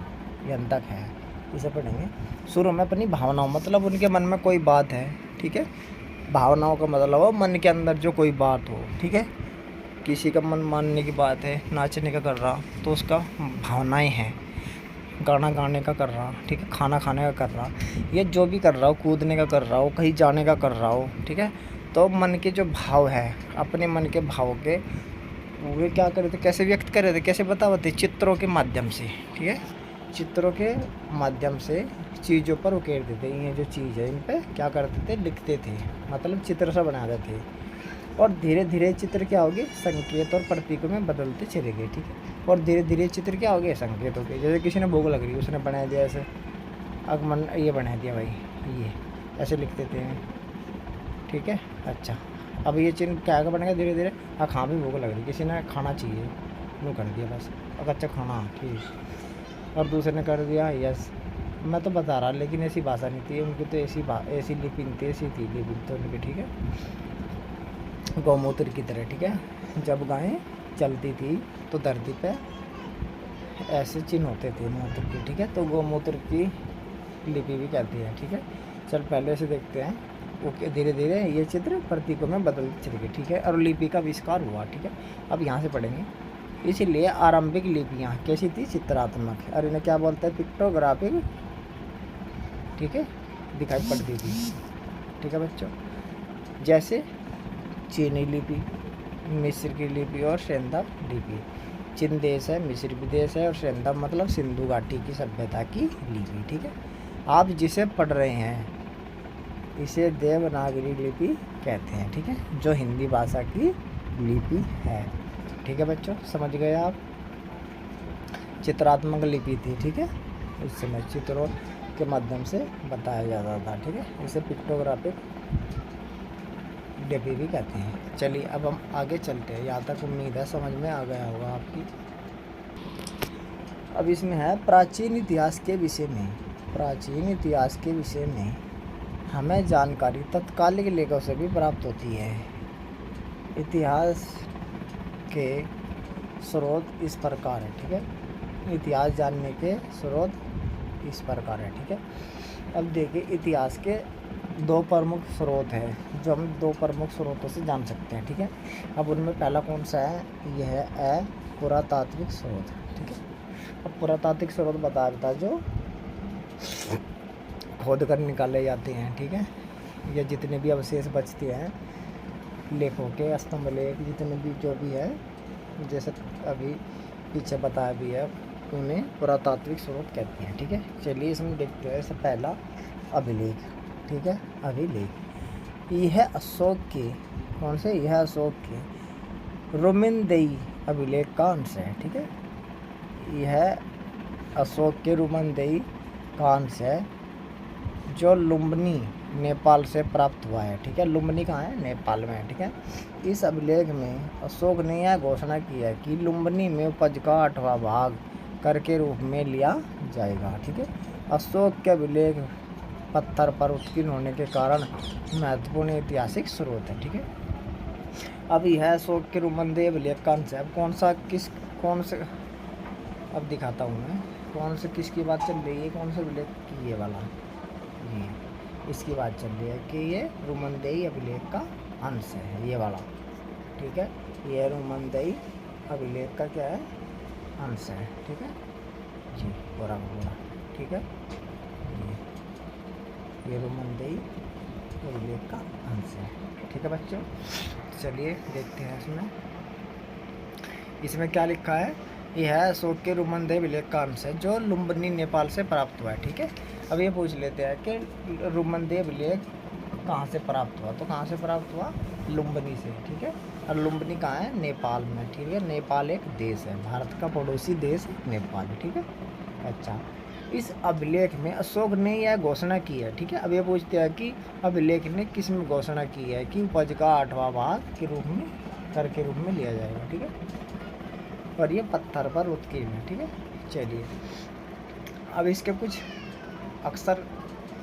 ये अंतक है, इसे पढ़ेंगे। शुरू में अपनी भावनाओं मतलब उनके मन में कोई बात है। ठीक है, भावनाओं का मतलब हो मन के अंदर जो कोई बात हो। ठीक है, किसी का मन मानने की बात है, नाचने का कर रहा तो उसका भावनाएं हैं, गाना गाने का कर रहा, ठीक है, खाना खाने का कर रहा, ये जो भी कर रहा हो, कूदने का कर रहा हो, कहीं जाने का कर रहा हो। ठीक है, तो मन के जो भाव है, अपने मन के भाव के वे क्या कर रहे थे, कैसे व्यक्त कर रहे थे, कैसे बताते? चित्रों के माध्यम से। ठीक है, चित्रों के माध्यम से चीज़ों पर उकेर देते। ये जो चीज़ है इन पे क्या करते थे? लिखते थे, मतलब चित्र सा बना देते थे। और धीरे धीरे चित्र क्या होगी? संकेत और प्रतीकों में बदलते चले गए। ठीक है, और धीरे धीरे चित्र क्या हो गए? संकेत हो गए। जैसे किसी ने भूख लग रही है, उसने बना दिया ऐसे, अगमन ये बना दिया भाई, ये ऐसे लिख देते हैं। ठीक है, अच्छा, अब ये चिन्ह क्या बनेगा? धीरे धीरे हाँ भी भूख लग रही, किसी ने खाना चाहिए, वो कर दिया बस, अच्छा खाना, ठीक। और दूसरे ने कर दिया यस। मैं तो बता रहा, लेकिन ऐसी भाषा नहीं थी उनकी, तो ऐसी लिपि थी, ऐसी थी लिपि तो उनकी। ठीक है, गौमूत्र की तरह। ठीक है, जब गायें चलती थी तो धरती पे ऐसे चिन्ह होते थे मूत्र की। ठीक है, तो गौमूत्र की लिपि भी कहती है। ठीक है, चल पहले से देखते हैं। ओके, धीरे धीरे ये चित्र प्रतीकों में बदलते चले गए। ठीक है, और लिपि का आविष्कार हुआ। ठीक है, अब यहाँ से पढ़ेंगे। इसीलिए आरंभिक लिपियाँ कैसी थी? चित्रात्मक, और इन्हें क्या बोलते हैं? पिक्टोग्राफिक। ठीक है, दिखाई पड़ती थी। ठीक है बच्चों, जैसे चीनी लिपि, मिस्र की लिपि और सेंधा लिपि। चीन देश है, मिस्र भी देश है, और सेंधा मतलब सिंधु घाटी की सभ्यता की लिपि। ठीक है, आप जिसे पढ़ रहे हैं इसे देवनागरी लिपि कहते हैं। ठीक है, जो हिंदी भाषा की लिपि है। ठीक है बच्चों, समझ गए आप? चित्रात्मक लिपि थी। ठीक है, उस समय चित्रों के माध्यम से बताया जाता था। ठीक है, इसे पिक्टोग्राफिक लिपि भी कहते हैं। चलिए अब हम आगे चलते हैं, यहाँ तक उम्मीद है समझ में आ गया होगा आपकी। अब इसमें है प्राचीन इतिहास के विषय में। प्राचीन इतिहास के विषय में हमें जानकारी तत्कालिक लेखों से भी प्राप्त होती है। इतिहास के स्रोत इस प्रकार है। ठीक है, इतिहास जानने के स्रोत इस प्रकार है। ठीक है, अब देखिए इतिहास के दो प्रमुख स्रोत हैं जो हम दो प्रमुख स्रोतों से जान सकते हैं। ठीक है, अब उनमें पहला कौन सा है? यह है पुरातात्विक स्रोत। ठीक है, अब पुरातात्विक स्रोत बता देता है जो खोद कर निकाले जाते हैं। ठीक है, या जितने भी अवशेष बचते हैं लेखों के, स्तंभ लेख जितने भी जो भी है, जैसे अभी पीछे बताया भी है, उन्हें पुरातात्विक स्रोत कहते हैं। ठीक है, चलिए इसमें देखते हैं। इससे पहला अभिलेख। ठीक है, अभिलेख यह अशोक के कौन से? यह अशोक के रुमनदेई अभिलेख का अंश है। ठीक है, यह अशोक के रुमनदेई का अंश है जो लुम्बिनी नेपाल से प्राप्त हुआ है। ठीक है, लुम्बिनी कहाँ है? नेपाल में है। ठीक है, इस अभिलेख में अशोक ने यह घोषणा की है कि लुम्बिनी में उपज का 8वां भाग कर के रूप में लिया जाएगा। ठीक है, अशोक के अभिलेख पत्थर पर उत्कीर्ण होने के कारण महत्वपूर्ण ऐतिहासिक स्रोत है। ठीक है, अब यह अशोक के रुमनदेई अभिलेख का अंश है। अब कौन से अब दिखाता हूँ मैं कौन से किसकी बात चल रही है, कौन सा अभिलेख की? ये वाला, ये इसकी बात चल रही है कि ये रुमनदेई अभिलेख का अंश है, ये वाला। ठीक है, ये रुमनदेई अभिलेख का क्या है? अंश है। ठीक है जी, पूरा पूरा। ठीक है, ये रुमनदेई अभिलेख का अंश है। ठीक है बच्चों, चलिए देखते हैं इसमें क्या लिखा है। यह है अशोक के रुमनदेई अभिलेख का अंश है जो लुम्बिनी नेपाल से प्राप्त हुआ है। ठीक है, अब ये पूछ लेते हैं कि रुमनदेई अभिलेख कहाँ से प्राप्त हुआ, तो कहाँ से प्राप्त हुआ, लुम्बिनी से, ठीक है। और लुम्बिनी कहाँ है, नेपाल में, ठीक है। नेपाल एक देश है, भारत का पड़ोसी देश नेपाल, ठीक है। अच्छा, इस अभिलेख में अशोक ने यह घोषणा की है, ठीक है। अब ये पूछते हैं कि अभिलेख ने किस में घोषणा की है कि उपज का 8वां भाग के रूप में कर के रूप में लिया जाएगा, ठीक है। और ये पत्थर पर उत्कीर्ण है, ठीक है। चलिए अब इसके कुछ अक्षर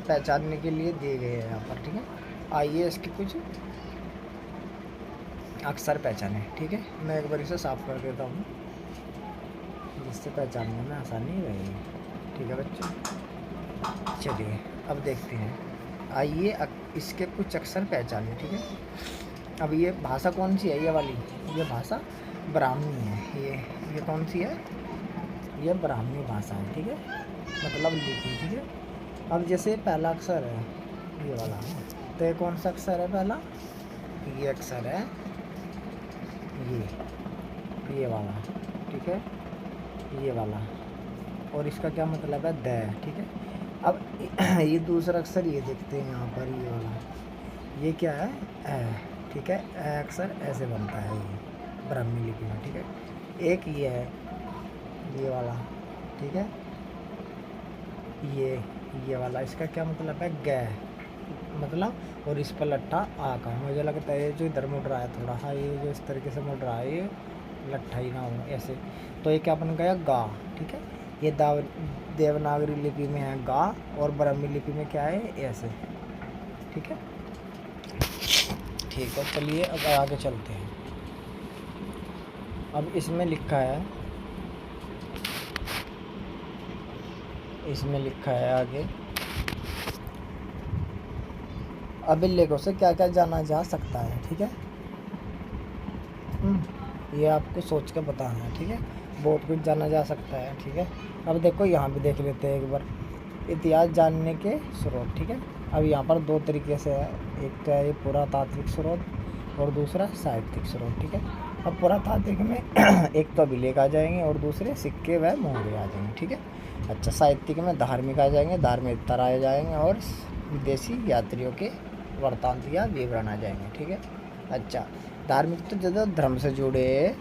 पहचानने के लिए दिए गए हैं यहाँ पर, ठीक है। आइए इसके कुछ अक्षर पहचाने, ठीक है। मैं एक बार इसे साफ कर देता हूँ जिससे पहचानने में आसानी रहेगी, ठीक है बच्चों। चलिए अब देखते हैं, आइए इसके कुछ अक्षर पहचाने, ठीक है। अब ये भाषा कौन सी है, ये वाली, ये भाषा ब्राह्मी है। ये कौन सी है, ये ब्राह्मी भाषा है, ठीक है, मतलब लिपि, ठीक है। अब जैसे पहला अक्षर है ये वाला, तो ये कौन सा अक्षर है पहला, ये अक्षर है ये वाला, ठीक है, ये वाला। और इसका क्या मतलब है, द, ठीक है। अब ये दूसरा अक्षर ये देखते हैं यहाँ पर, ये वाला, ये क्या है, ए, ठीक है। ए अक्षर ऐसे बनता है ये ब्राह्मी लिपि में, ठीक है। एक ये है ये वाला, ठीक है, ये वाला, इसका क्या मतलब है, ग, मतलब, और इस पर लट्ठा आ का, मुझे लगता है ये जो इधर मुड़ रहा है थोड़ा सा, ये जो इस तरीके से मुड़ रहा है ये लट्ठा ही ना हो ऐसे, तो ये क्या बन गया, गा, ठीक है। ये देवनागरी लिपि में है गा, और ब्राह्मी लिपि में क्या है, ऐसे, ठीक है। ठीक है, चलिए अब आगे चलते हैं। अब इसमें लिखा है, आगे, अभिलेखों से क्या क्या जाना जा सकता है, ठीक है। ये आपको सोच के बताना है, ठीक है। बहुत कुछ जाना जा सकता है, ठीक है। अब देखो यहाँ भी देख लेते हैं एक बार, इतिहास जानने के स्रोत, ठीक है। अब यहाँ पर दो तरीके से है, एक तो है ये पुरातात्विक स्रोत और दूसरा साहित्यिक स्रोत, ठीक है। अब पुरातात्विक में एक तो अभिलेख आ जाएंगे और दूसरे सिक्के व मोहरे आ जाएंगे, ठीक है। अच्छा, साहित्यिक में धार्मिक आ जाएंगे, धार्मिक उत्तर आ जाएंगे, और विदेशी यात्रियों के वृत्तांत या विवरण आ जाएंगे, ठीक है। अच्छा, धार्मिक तो ज़्यादा धर्म से जुड़े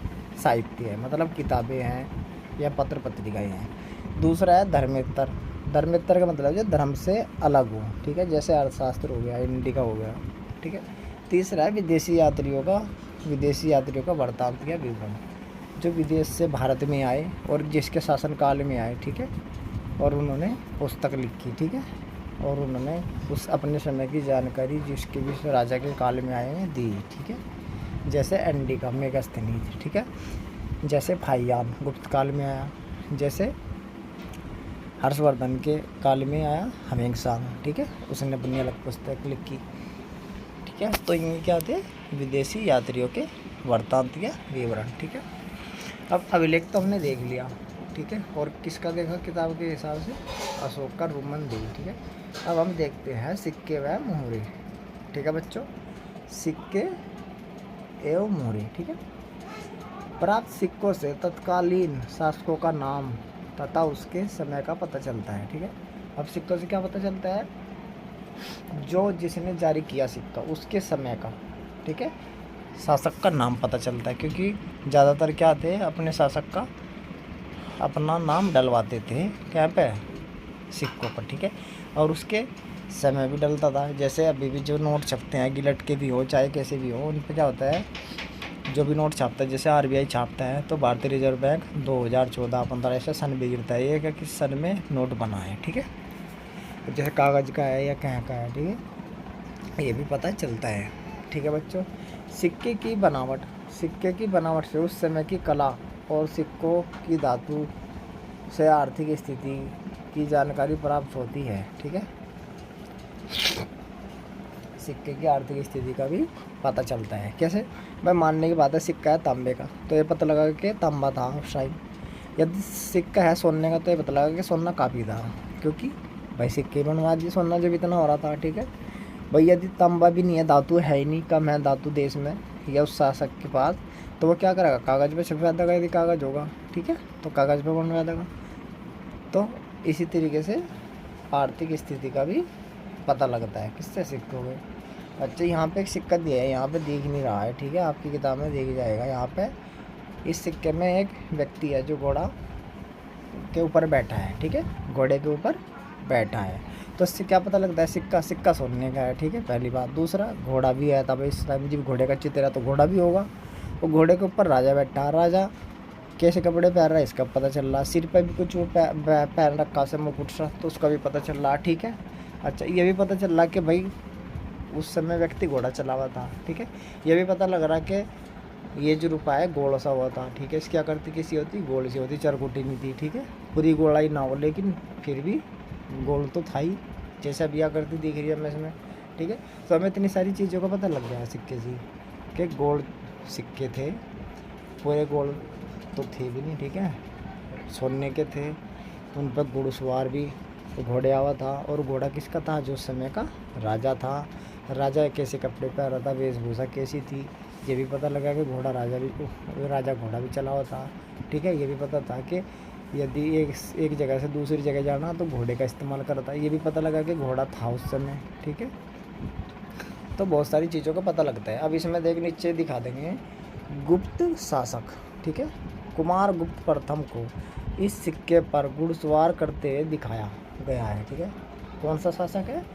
साहित्य है, मतलब किताबें हैं या पत्र पत्रिकाएँ हैं। दूसरा है धर्मेत्तर, धर्मेत्तर का मतलब जो धर्म से अलग हो, ठीक है, जैसे अर्थशास्त्र हो गया, इंडिका हो गया, ठीक है। तीसरा है विदेशी यात्रियों का वृत्तांत या विवरण, जो विदेश से भारत में आए और जिसके शासनकाल में आए, ठीक है, और उन्होंने पुस्तक लिखी, ठीक है, और उन्होंने उस अपने समय की जानकारी जिसके भी राजा के काल में आए हैं दी, ठीक है। जैसे इंडिका मेगास्थनीज, ठीक है, जैसे फाहियान गुप्त काल में आया, जैसे हर्षवर्धन के काल में आया हमेंगसांग, ठीक है, उसने अपनी अलग पुस्तक लिखी, ठीक है। तो ये क्या थे, विदेशी यात्रियों के वृत्तांत या विवरण, ठीक है। अब अभिलेख तो हमने देख लिया, ठीक है, और किसका देखा किताब के हिसाब से, अशोक का रुमन देवी, ठीक है। अब हम देखते हैं सिक्के व मोहरे, ठीक है बच्चों, सिक्के एवं मोहरे, ठीक है। प्राप्त सिक्कों से तत्कालीन शासकों का नाम तथा उसके समय का पता चलता है, ठीक है। अब सिक्कों से क्या पता चलता है, जो जिसने जारी किया सिक्का उसके समय का, ठीक है, शासक का नाम पता चलता है, क्योंकि ज़्यादातर क्या थे, अपने शासक का अपना नाम डलवाते थे क्या पे, सिक्कों पर, ठीक है, और उसके समय भी डलता था। जैसे अभी भी जो नोट छपते हैं, गिलट के भी हो चाहे कैसे भी हो, उन पर क्या होता है, जो भी नोट छापता है, जैसे RBI छापता है तो भारतीय रिजर्व बैंक 2014-15 ऐसा सन भी गिरता है, ये क्या किस सन में नोट बना है, ठीक है। जैसे कागज़ का है या कहाँ का है, ठीक है, ये भी पता चलता है, ठीक है बच्चों। सिक्के की बनावट से उस समय की कला और सिक्कों की धातु से आर्थिक स्थिति की जानकारी प्राप्त होती है, ठीक है। सिक्के की आर्थिक स्थिति का भी पता चलता है, कैसे, भाई मानने की बात है सिक्का है तांबे का, तो ये पता लगा कि तांबा था उस टाइम। यदि सिक्का है सोने का, तो ये पता लगा कि सोना काफ़ी था, क्योंकि भाई सिक्के बनवा दिए, सोना जब इतना हो रहा था, ठीक है भाई। यदि तांबा भी नहीं है, धातु है ही नहीं, कम है धातु देश में या उस शासक के पास, तो वो क्या करेगा, कागज़ पे छपवा देगा, यदि कागज़ होगा, ठीक है, तो कागज़ पे बनवा देगा। तो इसी तरीके से आर्थिक स्थिति का भी पता लगता है, किससे, सिक्कों में। अच्छा, यहाँ पे एक सिक्का दिया है, यहाँ पे दिख नहीं रहा है, ठीक है, आपकी किताब में दिख जाएगा। यहाँ पे इस सिक्के में एक व्यक्ति है जो घोड़ा के ऊपर बैठा है, ठीक है, घोड़े के ऊपर बैठा है। तो इससे क्या पता लगता है? सिक्का सिक्का सोने का है, ठीक है, पहली बात। दूसरा, घोड़ा भी है, तब इस टाइम जब घोड़े का चित्र है तो घोड़ा भी होगा। तो घोड़े के ऊपर राजा बैठा है, राजा कैसे कपड़े पहन रहा है इसका पता चल रहा, सिर पे भी कुछ वो पहन रखा से मुकुट सा, तो उसका भी पता चल रहा, ठीक है। अच्छा, ये भी पता चल रहा कि भाई उस समय व्यक्ति घोड़ा चला हुआ था, ठीक है। ये भी पता लग रहा कि ये जो रुपया है गोल सा हुआ था, ठीक है। इसकी आकृति कैसी होती? गोल सी होती, चरकुटी नहीं थी, ठीक है, पूरी गोलाई ना हो लेकिन फिर भी गोल तो था ही, जैसा भी आकृति दिख रही है हमें इसमें, ठीक है। तो हमें इतनी सारी चीज़ों का पता लग गया है सिक्के से कि गोल सिक्के थे, पूरे गोल तो थे भी नहीं, ठीक है, सोने के थे। उन पर घुड़सवार भी घोड़े आवा था, और घोड़ा किसका था? जो उस समय का राजा था। राजा कैसे कपड़े पहन रहा था, वेशभूषा कैसी थी, ये भी पता लगा कि घोड़ा राजा घोड़ा भी चला हुआ था, ठीक है। ये भी पता था कि यदि एक जगह से दूसरी जगह जाना तो घोड़े का इस्तेमाल करता है, ये भी पता लगा कि घोड़ा था उस समय, ठीक है। तो बहुत सारी चीज़ों का पता लगता है। अब इसमें देख नीचे दिखा देंगे गुप्त शासक, ठीक है। कुमार गुप्त प्रथम को इस सिक्के पर घुड़सवार करते दिखाया गया है, ठीक है। कौन सा शासक है?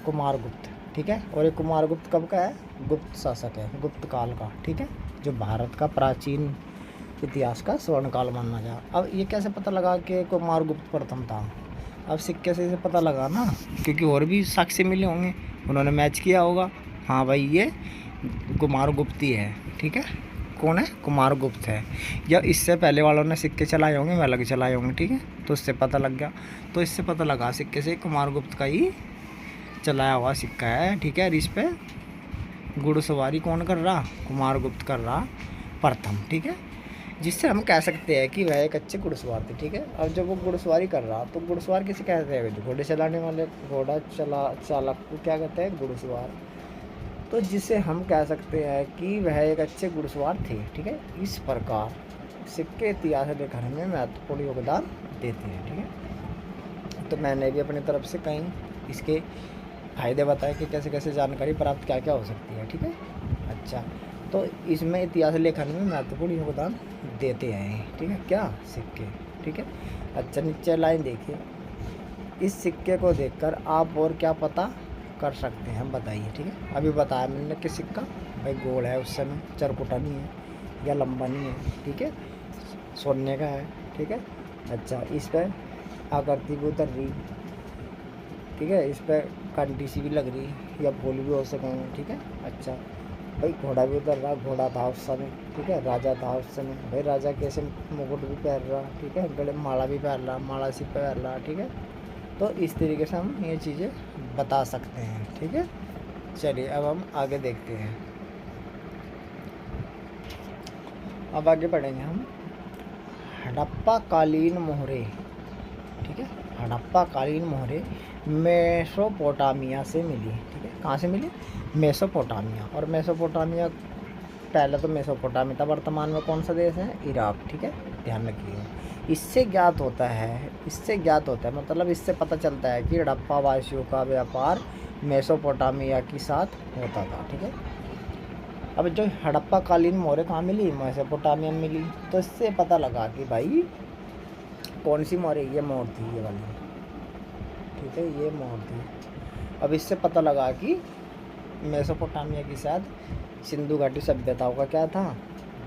कुमार गुप्त, ठीक है। और ये कुमार गुप्त कब का है? गुप्त शासक है, गुप्त काल का, ठीक है, जो भारत का प्राचीन इतिहास का स्वर्ण काल माना जा। अब ये कैसे पता लगा कि कुमार गुप्त प्रथम था? अब सिक्के से पता लगा ना, क्योंकि और भी साक्ष्य मिले होंगे, उन्होंने मैच किया होगा, हाँ भाई ये कुमार गुप्त ही है, ठीक है। कौन है? कुमार गुप्त है। या इससे पहले वालों ने सिक्के चलाए होंगे, वे अलग चलाए होंगे, ठीक है, तो इससे पता लग गया। तो इससे पता लगा सिक्के से कुमार गुप्त का ही चलाया हुआ सिक्का है, ठीक है। और इस पर घुड़सवारी कौन कर रहा? कुमार गुप्त कर रहा प्रथम, ठीक है। जिससे हम कह सकते हैं कि वह एक अच्छे घुड़सवार थे, ठीक है। अब जब वो घुड़सवारी कर रहा, तो घुड़सवार किसे कहते हैं? जो घोड़े चलाने वाले, घोड़ा चालक को क्या कहते हैं? घुड़सवार। तो जिसे हम कह सकते हैं कि वह एक अच्छे घुड़सवार थे, ठीक है। इस प्रकार सिक्के इतिहास लेखन में महत्वपूर्ण योगदान देते हैं, ठीक है। तो मैंने भी अपनी तरफ से कहीं इसके फायदे बताए कि कैसे कैसे जानकारी प्राप्त क्या क्या हो सकती है, ठीक है। अच्छा, तो इसमें इतिहास लेखन में महत्वपूर्ण योगदान देते हैं, ठीक है, क्या? सिक्के, ठीक है। अच्छा, नीचे लाइन देखिए, इस सिक्के को देखकर आप और क्या पता कर सकते हैं, बताइए, ठीक है। अभी बताया मैंने कि सिक्का भाई गोल है, उस समय चरकुटा नहीं है या लंबा नहीं है, ठीक है, सोने का है, ठीक है। अच्छा, इस पर आकृति भी उतर रही, ठीक है, इस पर कंटी सी भी लग रही या फूल भी हो सकेंगे, ठीक है। अच्छा भाई, घोड़ा भी उतर रहा, घोड़ा था उस समय, ठीक है, राजा था उस समय, भाई राजा कैसे मुकुट भी पहन रहा, ठीक है, गले में माला भी पहन रहा, माला सी पहन रहा, ठीक है। तो इस तरीके से हम ये चीज़ें बता सकते हैं, ठीक है। चलिए अब हम आगे देखते हैं। अब आगे बढ़ेंगे हम हड़प्पा कालीन मोहरे, ठीक है। हड़प्पा कालीन मोहरे मेसोपोटामिया से मिली, ठीक है। कहाँ से मिली? मेसोपोटामिया। और मेसोपोटामिया, पहले तो मेसोपोटामिया था, वर्तमान में कौन सा देश है? इराक, ठीक है, ध्यान रखिए। इससे ज्ञात होता है मतलब इससे पता चलता है कि हड़प्पा वासियों का व्यापार मेसोपोटामिया के साथ होता था, ठीक है। अब जो हड़प्पा कालीन मोहरे कहाँ मिली? मेसोपोटामिया में मिली। तो इससे पता लगा कि भाई कौन सी मोहरे? ये मोहर थी, ये वाली, ठीक है, ये मोहर थी। अब इससे पता लगा कि मेसोपोटामिया के साथ सिंधु घाटी सभ्यताओं का क्या था?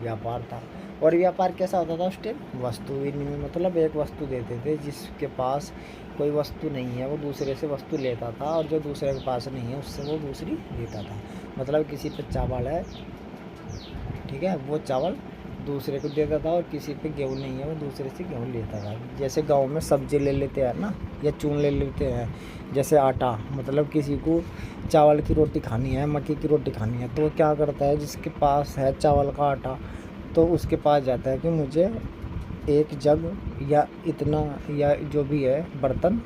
व्यापार था। और व्यापार कैसा होता था उस टाइम? वस्तु विनिमय, मतलब एक वस्तु देते थे, जिसके पास कोई वस्तु नहीं है वो दूसरे से वस्तु लेता था, और जो दूसरे के पास नहीं है उससे वो दूसरी लेता था। मतलब किसी पे चावल है, ठीक है, वो चावल दूसरे को देता था, और किसी पे गेहूँ नहीं है वो दूसरे से गेहूँ लेता था। जैसे गांव में सब्जी ले लेते हैं ना, या चून ले लेते हैं, जैसे आटा, मतलब किसी को चावल की रोटी खानी है, मक्की की रोटी खानी है, तो वो क्या करता है? जिसके पास है चावल का आटा, तो उसके पास जाता है कि मुझे एक जग या इतना या जो भी है बर्तन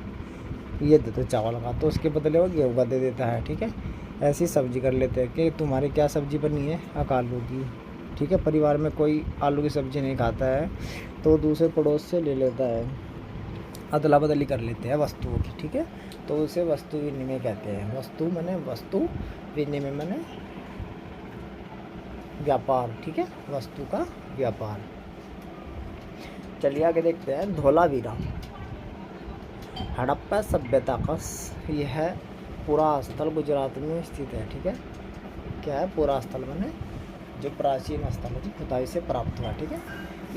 ये दे दो चावल का, तो उसके बदले वो गेहूँ का दे देता है, ठीक है। ऐसी सब्जी कर लेते हैं कि तुम्हारी क्या सब्जी बनी है? आलू की, ठीक है। परिवार में कोई आलू की सब्ज़ी नहीं खाता है तो दूसरे पड़ोस से ले लेता है, अदला बदली कर लेते हैं वस्तुओं की, ठीक है। तो उसे वस्तु विनिमय कहते हैं। वस्तु माने वस्तु, विनिमय माने व्यापार, ठीक है, वस्तु का व्यापार। चलिए आगे देखते हैं। धोलावीरा हड़प्पा सभ्यता का यह पूरा स्थल गुजरात में स्थित है, ठीक है। क्या है पूरा स्थल माने जो प्राचीन स्थल है जो खुदाई से प्राप्त हुआ, ठीक है।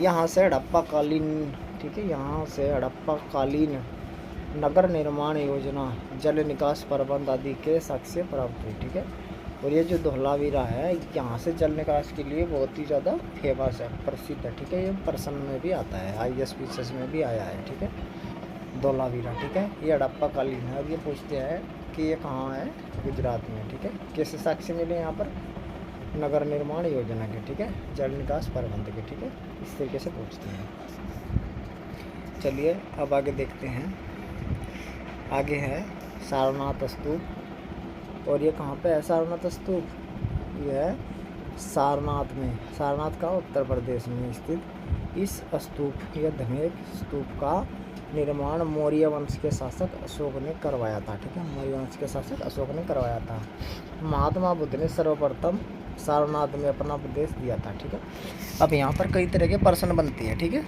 यहाँ से हड़प्पा कालीन, ठीक है, यहाँ से हड़प्पा कालीन नगर निर्माण योजना, जल निकास प्रबंध आदि के साक्ष्य प्राप्त हुई, ठीक है। और ये जो धोलावीरा है यहाँ से जल निकास के लिए बहुत ही ज़्यादा फेमस है, प्रसिद्ध है, ठीक है। ये प्रश्न में भी आता है, IAS पीसीएस में भी आया है, ठीक है, धोलावीरा, ठीक है। ये हड़प्पा कालीन है। अब ये पूछते हैं कि ये कहाँ है, गुजरात में, ठीक है। कैसे साक्ष्य मिले यहाँ पर, नगर निर्माण योजना के, ठीक है, जल निकास प्रबंध के, ठीक है, इस तरीके से पूछते हैं। चलिए अब आगे देखते हैं। आगे है सारनाथ स्तूप। और ये कहाँ पे है सारनाथ स्तूप, ये है सारनाथ में, सारनाथ का उत्तर प्रदेश में स्थित इस स्तूप या धमेक स्तूप का निर्माण मौर्य वंश के शासक अशोक ने करवाया था, ठीक है। मौर्य वंश के शासक अशोक ने करवाया था। महात्मा बुद्ध ने सर्वप्रथम सारनाथ में अपना उपदेश दिया था, ठीक है। अब यहाँ पर कई तरह के प्रश्न बनते हैं, ठीक है।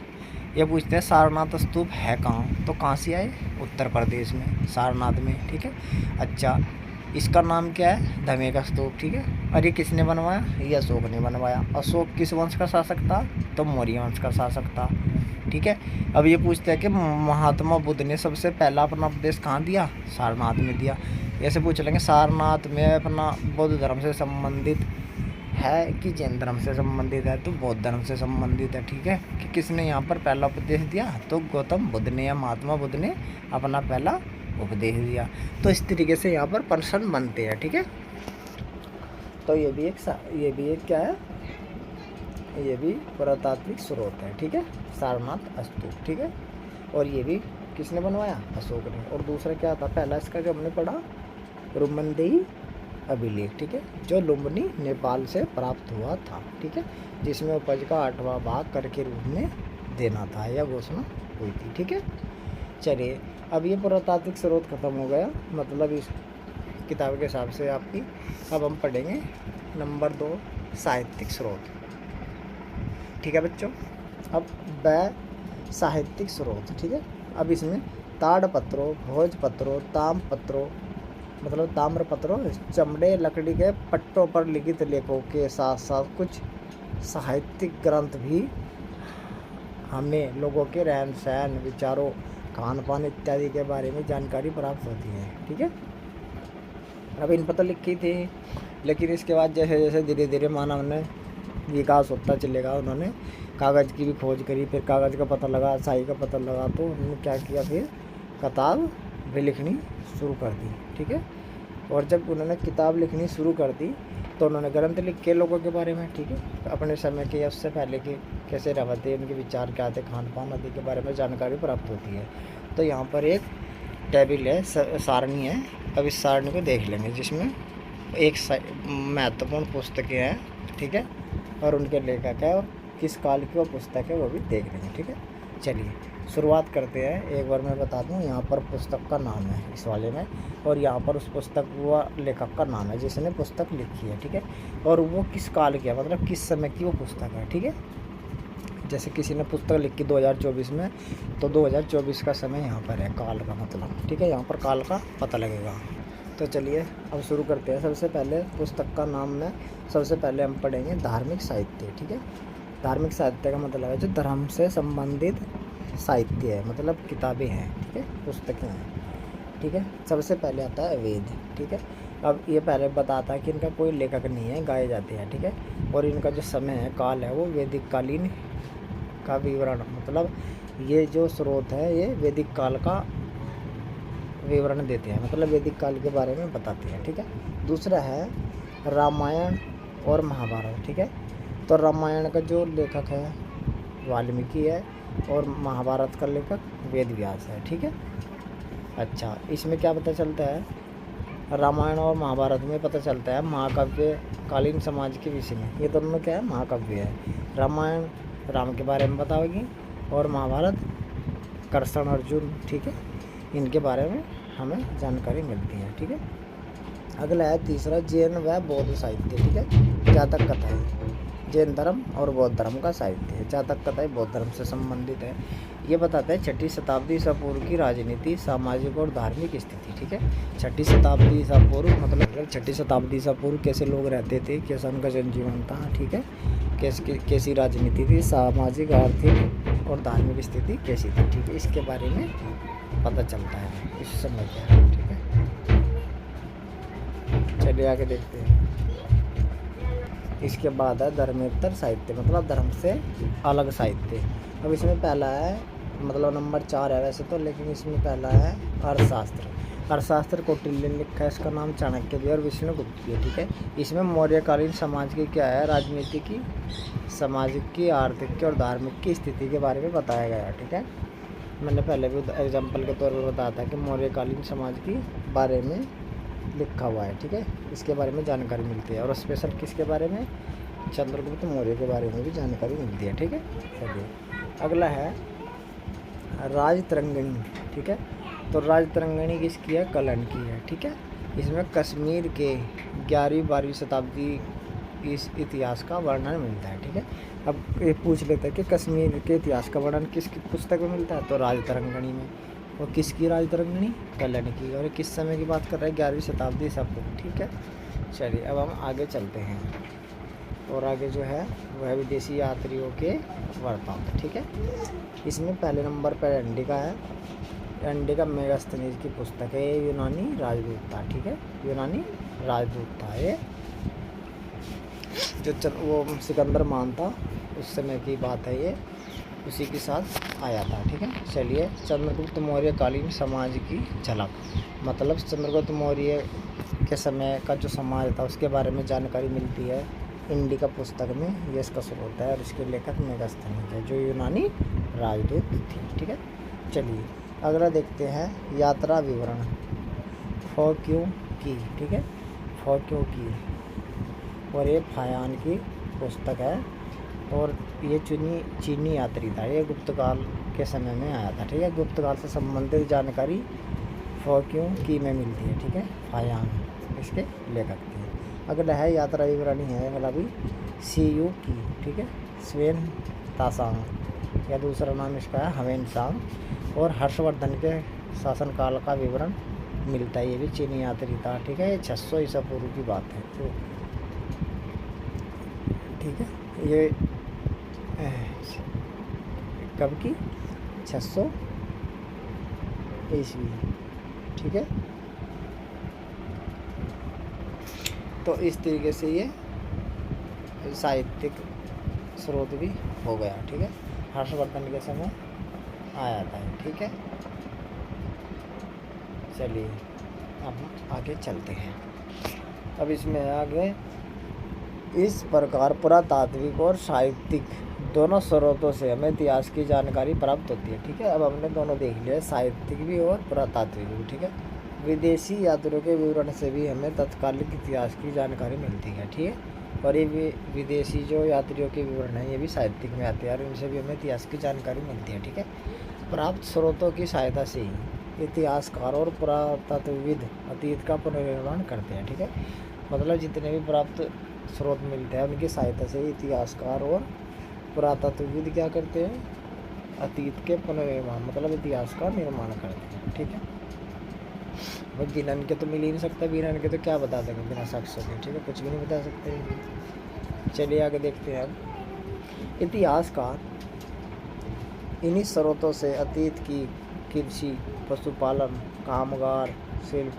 ये पूछते हैं सारनाथ स्तूप है कहाँ, तो कहाँ से आए, उत्तर प्रदेश में, सारनाथ में, ठीक है। अच्छा, इसका नाम क्या है, धमेका स्तूप, ठीक है। और ये किसने बनवाया, ये अशोक ने बनवाया। अशोक किस वंश का शासक था, तो मौर्य वंश का शासक था, ठीक है। अब ये पूछते हैं कि महात्मा बुद्ध ने सबसे पहला अपना उपदेश कहाँ दिया, सारनाथ में दिया। ऐसे पूछ लेंगे सारनाथ में अपना बौद्ध धर्म से संबंधित है कि जैन धर्म से संबंधित है, तो बौद्ध धर्म से संबंधित है, ठीक है। कि किसने यहाँ पर पहला उपदेश दिया, तो गौतम बुद्ध ने या महात्मा बुद्ध ने अपना पहला उपदेश दिया। तो इस तरीके से यहाँ पर प्रश्न बनते हैं, ठीक है। तो ये भी एक क्या है, ये भी पुरातात्विक स्रोत है, ठीक है, सारनाथ स्तूप, ठीक है। और ये भी किसने बनवाया, अशोक ने। और दूसरा क्या था, पहला इसका जो हमने पढ़ा रुमनदेही अभिलेख, ठीक है, जो लुम्बिनी नेपाल से प्राप्त हुआ था, ठीक है, जिसमें उपज का 8वां भाग कर के रूप में देना था, यह घोषणा हुई थी, ठीक है। चलिए अब ये पुरातात्विक स्रोत खत्म हो गया, मतलब इस किताब के हिसाब से आपकी। अब हम पढ़ेंगे नंबर 2 साहित्यिक स्रोत, ठीक है बच्चों। अब साहित्यिक स्रोत, ठीक है। अब इसमें ताड़पत्रों, भोजपत्रों, ताम्रपत्रों मतलब ताम्रपत्रों, चमड़े लकड़ी के पट्टों पर लिखित लेखों के साथ साथ कुछ साहित्यिक ग्रंथ भी हमें लोगों के रहन सहन, विचारों, खान पान इत्यादि के बारे में जानकारी प्राप्त होती है, ठीक है। अब इन पर तो लिखी थी, लेकिन इसके बाद जैसे जैसे धीरे धीरे मानव ने विकास होता चलेगा, उन्होंने कागज़ की भी खोज करी, फिर कागज़ का पता लगा, स्याही का पता लगा, तो उन्होंने क्या किया, फिर किताब भी लिखनी शुरू कर दी, ठीक है। और जब उन्होंने किताब लिखनी शुरू कर दी तो उन्होंने ग्रंथ लिख के लोगों के बारे में, ठीक है, अपने समय के या उससे पहले के कैसे रहते, उनके विचार क्या थे, खान पान आदि के बारे में जानकारी प्राप्त होती है। तो यहाँ पर एक टेबल है, सारणी है। अब इस सारणी को देख लेंगे, जिसमें एक महत्वपूर्ण पुस्तकें हैं, ठीक है, और उनके लेखक है और किस काल की वो पुस्तक है वो भी देख लेंगे, ठीक है। चलिए शुरुआत करते हैं। एक बार मैं बता दूं, यहाँ पर पुस्तक का नाम है इस वाले में, और यहाँ पर उस पुस्तक व लेखक का नाम है जिसने पुस्तक लिखी है, ठीक है, और वो किस काल की है, मतलब किस समय की वो पुस्तक है, ठीक है। जैसे किसी ने पुस्तक लिखी 2024 में, तो 2024 का समय यहाँ पर है, काल का मतलब, ठीक है, यहाँ पर काल का पता लगेगा। तो चलिए अब शुरू करते हैं। सबसे पहले पुस्तक का नाम में सबसे पहले हम पढ़ेंगे धार्मिक साहित्य, ठीक है। धार्मिक साहित्य का मतलब है जो धर्म से संबंधित साहित्य है, मतलब किताबें हैं, ठीक है, पुस्तकें हैं, ठीक है। सबसे पहले आता है वेद, ठीक है। अब ये पहले बताता है कि इनका कोई लेखक नहीं है, गाए जाते हैं, ठीक है। और इनका जो समय है, काल है, वो वैदिक कालीन का विवरण, मतलब ये जो स्रोत है ये वैदिक काल का विवरण देते हैं, मतलब वैदिक काल के बारे में बताते हैं, ठीक है। दूसरा है रामायण और महाभारत, ठीक है। तो रामायण का जो लेखक है वाल्मीकि है, और महाभारत का लेखक वेद व्यास है, ठीक है। अच्छा, इसमें क्या पता चलता है, रामायण और महाभारत में पता चलता है महाकाव्य कालीन समाज के विषय में। ये दोनों क्या है, महाकाव्य है। रामायण राम के बारे में बताओगी, और महाभारत कृष्ण अर्जुन, ठीक है, इनके बारे में हमें जानकारी मिलती है, ठीक है। अगला है तीसरा, जैन व बौद्ध साहित्य, ठीक है। जातक कथाएँ, जैन धर्म और बौद्ध धर्म का साहित्य है। जातक कथाएँ बौद्ध धर्म से संबंधित है। ये बताता है 6ठी शताब्दी ईसा पूर्व की राजनीति, सामाजिक और धार्मिक स्थिति, ठीक है। 6ठी शताब्दी ईसा पूर्व मतलब 6ठी शताब्दी ईसा पूर्व कैसे लोग रहते थे, कैसा उनका जनजीवन था, ठीक है, कैसी राजनीति थी, सामाजिक, आर्थिक और धार्मिक स्थिति कैसी थी, ठीक है, इसके बारे में पता चलता है इस समय क्या है, ठीक है। चलिए आगे देखते हैं। इसके बाद है धर्मेतर साहित्य, मतलब धर्म से अलग साहित्य। अब इसमें पहला है, मतलब नंबर 4 है वैसे तो, लेकिन इसमें पहला है अर्थशास्त्र। अर्थशास्त्र कौटिल्य ने लिखा है, इसका नाम चाणक्य भी और विष्णुगुप्त भी, ठीक है। इसमें मौर्यकालीन समाज की क्या है, राजनीति की, सामाजिक की, आर्थिक की और धार्मिक की स्थिति के बारे में बताया गया है, ठीक है। मैंने पहले भी एग्जाम्पल के तौर पर बताया था कि मौर्यकालीन समाज के बारे में लिखा हुआ है, ठीक है, इसके बारे में जानकारी मिलती है। और स्पेशल किसके बारे में, चंद्रगुप्त मौर्य के बारे में भी जानकारी मिलती है, ठीक है। चलिए अगला है राजतरंगिणी, ठीक है। तो राजतरंगिणी किसकी है, कलन की है, ठीक है। इसमें कश्मीर के 11वीं-12वीं शताब्दी इस इतिहास का वर्णन मिलता है, ठीक है। अब ये पूछ लेते हैं कि कश्मीर के इतिहास का वर्णन किसकी पुस्तक में मिलता है, तो राजतरंगिणी में। और किसकी राजतरंगिणी, कलन की। और किस समय की बात कर रहे हैं, 11वीं शताब्दी ईसा पूर्व, ठीक है। चलिए अब हम आगे चलते हैं, और आगे जो है वह विदेशी यात्रियों के वृत्तांत, ठीक है। इसमें पहले नंबर पर अंडिका है। अंडिका मेगास्थनीज की पुस्तक है, ये यूनानी राजदूत था, ठीक है, यूनानी राजदूत था ये, जो वो सिकंदर मान था उस समय की बात है ये, उसी के साथ आया था, ठीक है। चलिए चंद्रगुप्त मौर्य कालीन समाज की झलक, मतलब चंद्रगुप्त मौर्य के समय का जो समाज था उसके बारे में जानकारी मिलती है इंडिका पुस्तक में, ये इसका स्रोत है। और इसके लेखक मेगास्थनीज है, जो यूनानी राजदूत थी, ठीक है। चलिए अगला देखते हैं, यात्रा विवरण, फॉर क्यों की, ठीक है, फॉर क्यों की, और ये फायान की पुस्तक है। और ये चीनी यात्री था, ये गुप्त काल के समय में आया था, ठीक है। गुप्त काल से संबंधित जानकारी फॉर क्यों की में मिलती है, ठीक है, फायान इसके लेखक थे। अगला है यात्रा विवरणी है, अगला भी सीयू की, ठीक है, स्वेन तासांग, या दूसरा नाम इसका है हवेन सांग। और हर्षवर्धन के शासनकाल का विवरण मिलता है, ये भी चीनी यात्री था, ठीक है। ये 600 ईसा पूर्व की बात है, तो ठीक है, ये कब की, 600 ईस्वी, ठीक है। तो इस तरीके से ये साहित्यिक स्रोत भी हो गया, ठीक है, हर्षवर्धन के समय आया था, ठीक है। चलिए अब आगे चलते हैं। अब इसमें आगे इस प्रकार पुरातात्विक और साहित्यिक दोनों स्रोतों से हमें इतिहास की जानकारी प्राप्त होती है, ठीक है। अब हमने दोनों देख लिया, साहित्यिक भी और पुरातात्विक भी, ठीक है। विदेशी यात्रियों के विवरण से भी हमें तत्कालिक इतिहास की जानकारी मिलती है, ठीक है। और ये विदेशी जो यात्रियों के विवरण हैं ये भी साहित्यिक में आते हैं, और इनसे भी हमें इतिहास की जानकारी मिलती है, ठीक है। प्राप्त स्रोतों की सहायता से ही इतिहासकार और पुरातत्वविद अतीत का पुनर्निर्माण करते हैं, ठीक है। मतलब जितने भी प्राप्त स्रोत मिलते हैं उनकी सहायता से इतिहासकार और पुरातत्वविद क्या करते हैं, अतीत के पुनर्निर्माण, मतलब इतिहास का निर्माण करते हैं, ठीक है। भाई बिना इनके तो मिल ही नहीं सकता, बिना इनके तो क्या बता देंगे, बिना साक्ष्यों के, ठीक है, कुछ भी नहीं बता सकते। चलिए आगे देखते हैं। अब इतिहासकार इन्हीं स्रोतों से अतीत की कृषि, पशुपालन, कामगार, शिल्प,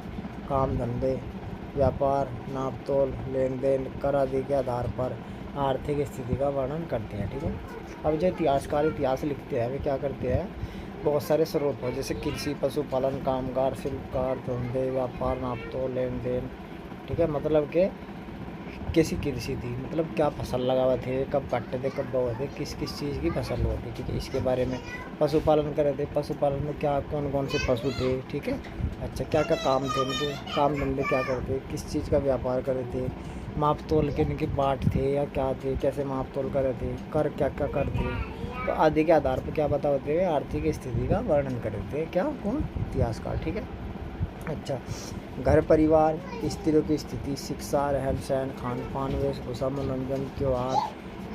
काम धंधे, व्यापार, नापतोल, लेन देन, कर आदि के आधार पर आर्थिक स्थिति का वर्णन करते हैं, ठीक है। अब जो इतिहासकार इतिहास लिखते हैं वे क्या करते हैं, बहुत सारे स्रोत हो, जैसे कृषि, पशुपालन, कामगार, शिल्पकार, धंधे, व्यापार, नापतोल, लेन देन, ठीक है। मतलब कि कैसी कृषि थी, मतलब क्या फसल लगा हुए थे, कब काटते थे, कब बोए थे, किस किस चीज़ की फसल होती, ठीक है, इसके बारे में। पशुपालन कर रहे थे, पशुपालन में क्या कौन कौन से पशु थे, ठीक है। अच्छा क्या क्या काम थे उनके, काम धंधे क्या करते, किस चीज़ का व्यापार कर रहे थे, माप तोल के इनके बाट थे या क्या थे, कैसे माप तोल कर रहे थे, कर क्या क्या करते, तो आदि के आधार पर क्या बताते हुए आर्थिक स्थिति का वर्णन करते हैं, क्या कौन, इतिहासकार। ठीक है। अच्छा, घर परिवार, स्त्रियों की स्थिति, शिक्षा, रहन सहन, खान पान, वेशभूषा, मनोरंजन, त्योहार,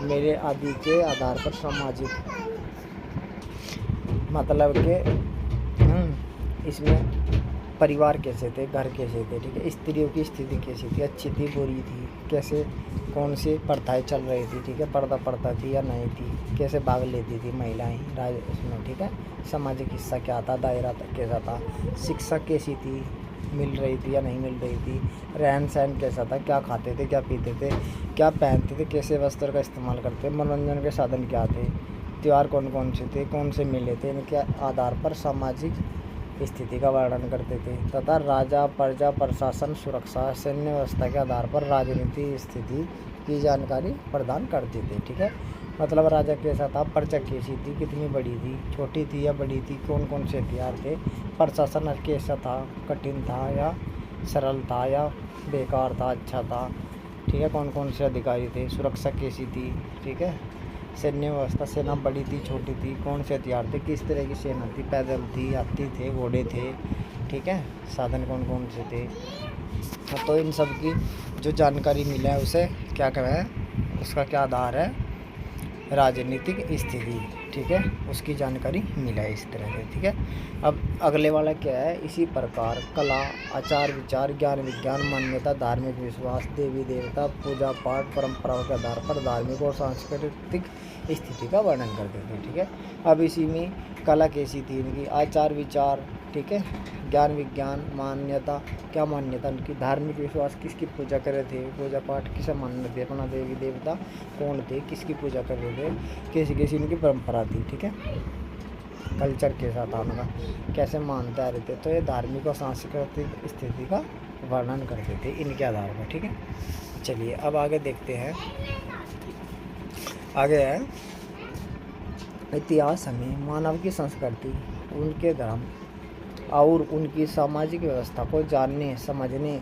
मेले आदि के आधार पर सामाजिक, मतलब कि इसमें परिवार कैसे थे, घर कैसे थे, ठीक है। स्त्रियों की स्थिति कैसी थी, अच्छी थी, बुरी थी, कैसे कौन सी प्रथाएं चल रही थी, ठीक है, पर्दा पड़ता थी या नहीं थी, कैसे भाग लेती थी महिलाएं राज इसमें, ठीक है। सामाजिक हिस्सा क्या था, दायरा कैसा था, शिक्षा कैसी थी, मिल रही थी या नहीं मिल रही थी, रहन सहन कैसा था, क्या खाते थे, क्या पीते थे, क्या पहनते थे, कैसे वस्त्र का इस्तेमाल करते, मनोरंजन के साधन क्या थे, त्यौहार कौन कौन से थे, कौन से मेले थे, इनके आधार पर सामाजिक स्थिति का वर्णन करते थे। तथा राजा, प्रजा, प्रशासन, सुरक्षा, सैन्य व्यवस्था के आधार पर राजनीति स्थिति की जानकारी प्रदान करते थे। ठीक है, मतलब राजा कैसा था, प्रजा कैसी थी, कितनी बड़ी थी, छोटी थी या बड़ी थी, कौन कौन से हथियार थे, प्रशासन कैसा था, कठिन था या सरल था या बेकार था, अच्छा था, ठीक है, कौन कौन से अधिकारी थे, सुरक्षा कैसी थी, ठीक है, सैन्य व्यवस्था, सेना बड़ी थी, छोटी थी, कौन से हथियार थे, किस तरह की सेना थी, पैदल थी, हाथी थे, घोड़े थे, ठीक है, साधन कौन कौन से थे। तो इन सब की जो जानकारी मिला है उसे क्या कहें, उसका क्या आधार है, राजनीतिक स्थिति, ठीक है, उसकी जानकारी मिला है इस तरह से। ठीक है, अब अगले वाला क्या है, इसी प्रकार कला, आचार विचार, ज्ञान विज्ञान, मान्यता, धार्मिक विश्वास, देवी देवता, पूजा पाठ, परंपराओं के आधार पर धार्मिक और सांस्कृतिक स्थिति का वर्णन करते थे। ठीक है, अब इसी में कला कैसी थी इनकी, आचार विचार, ठीक है, ज्ञान विज्ञान, मान्यता, क्या मान्यता उनकी, धार्मिक विश्वास, किसकी पूजा कर रहे थे, पूजा पाठ किसे मान रहे थे, अपना देवी देवता कौन थे, किसकी पूजा कर रहे थे, कैसी कैसी उनकी परंपरा थी, ठीक है, कल्चर कैसा था उनका, कैसे मानते आ रहे थे। तो ये धार्मिक और सांस्कृतिक स्थिति का वर्णन करते थे इनके आधार पर। ठीक है, चलिए अब आगे देखते हैं। आगे है इतिहास हमें मानव की संस्कृति, उनके धर्म और उनकी सामाजिक व्यवस्था को जानने समझने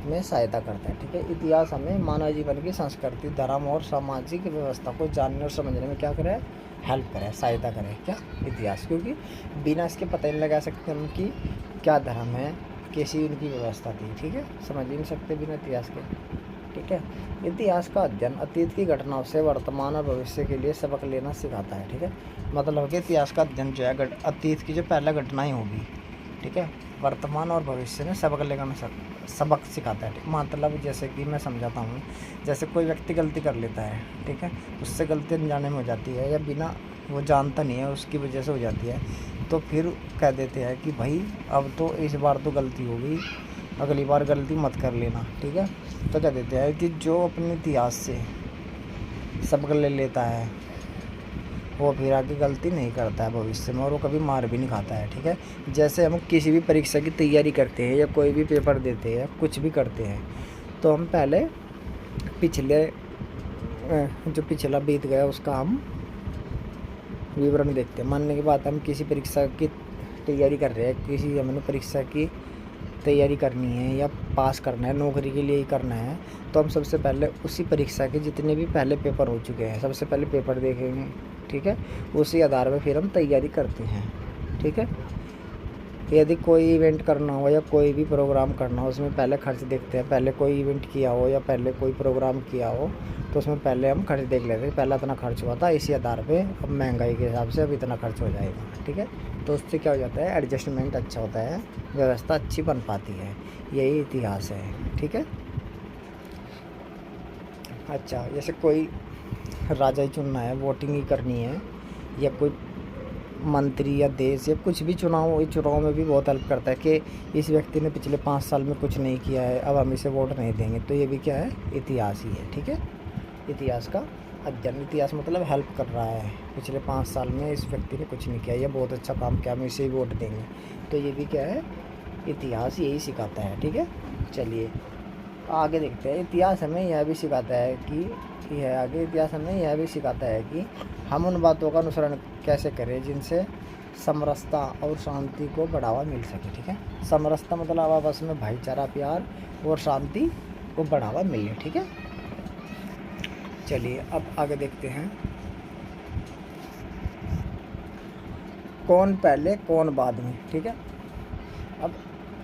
में सहायता करता है। ठीक है, इतिहास हमें मानव जीवन की संस्कृति, धर्म और सामाजिक व्यवस्था को जानने और समझने में क्या करे, हेल्प करे, सहायता करे, क्या, इतिहास, क्योंकि बिना इसके पता ही नहीं लगा सकते हम कि क्या धर्म है, कैसी उनकी व्यवस्था थी। ठीक है, समझ ही नहीं सकते बिना इतिहास के। ठीक है, इतिहास का अध्ययन अतीत की घटनाओं से वर्तमान और भविष्य के लिए सबक लेना सिखाता है। ठीक है, मतलब कि इतिहास का अध्ययन जो है अतीत की जो पहला घटनाएं होगी, ठीक है, वर्तमान और भविष्य में सबक लेना सबक सिखाता है। मतलब जैसे कि मैं समझाता हूँ, जैसे कोई व्यक्ति गलती कर लेता है, ठीक है, उससे गलती अनजाने में हो जाती है या बिना वो जानता नहीं है उसकी वजह से हो जाती है, तो फिर कह देते हैं कि भाई अब तो इस बार तो गलती हो गई, अगली बार गलती मत कर लेना। ठीक है, तो कह देते हैं कि जो अपने इतिहास से सबक ले लेता है वो फिर आगे गलती नहीं करता है भविष्य में, और वो कभी मार भी नहीं खाता है। ठीक है, जैसे हम किसी भी परीक्षा की तैयारी करते हैं या कोई भी पेपर देते हैं, कुछ भी करते हैं, तो हम पहले पिछले जो पिछला बीत गया उसका हम विवरण देखते हैं। मानने की बात, हम किसी परीक्षा की तैयारी कर रहे हैं, किसी हमने परीक्षा की तैयारी करनी है या पास करना है, नौकरी के लिए ही करना है, तो हम सबसे पहले उसी परीक्षा के जितने भी पहले पेपर हो चुके हैं सबसे पहले पेपर देखेंगे। ठीक है, उसी आधार पर फिर हम तैयारी करते हैं। ठीक है, यदि कोई इवेंट करना हो या कोई भी प्रोग्राम करना हो, उसमें पहले खर्च देखते हैं, पहले कोई इवेंट किया हो या पहले कोई प्रोग्राम किया हो तो उसमें पहले हम खर्च देख लेते हैं, पहला इतना खर्च हुआ था, इसी आधार पे अब महंगाई के हिसाब से अब इतना खर्च हो जाएगा। ठीक है, तो उससे क्या हो जाता है, एडजस्टमेंट अच्छा होता है, व्यवस्था अच्छी बन पाती है, यही इतिहास है। ठीक है, अच्छा, जैसे कोई राजा ही चुनना है, वोटिंग ही करनी है, या कोई मंत्री या देश या कुछ भी चुनाव में भी बहुत हेल्प करता है कि इस व्यक्ति ने पिछले 5 साल में कुछ नहीं किया है, अब हम इसे वोट नहीं देंगे, तो ये भी क्या है, इतिहास ही है। ठीक है, इतिहास का अध्ययन, इतिहास मतलब हेल्प कर रहा है, पिछले 5 साल में इस व्यक्ति ने कुछ नहीं किया, ये बहुत अच्छा काम किया, हम इसे ही वोट देंगे, तो ये भी क्या है, इतिहास यही सिखाता है। ठीक है, चलिए आगे देखते हैं। इतिहास हमें यह भी सिखाता है कि आगे इतिहास हमें यह भी सिखाता है कि हम उन बातों का अनुसरण कैसे करें जिनसे समरसता और शांति को बढ़ावा मिल सके। ठीक है, समरसता मतलब आपस में भाईचारा, प्यार और शांति को बढ़ावा मिले। ठीक है, चलिए अब आगे देखते हैं। कौन पहले कौन बाद में, ठीक है।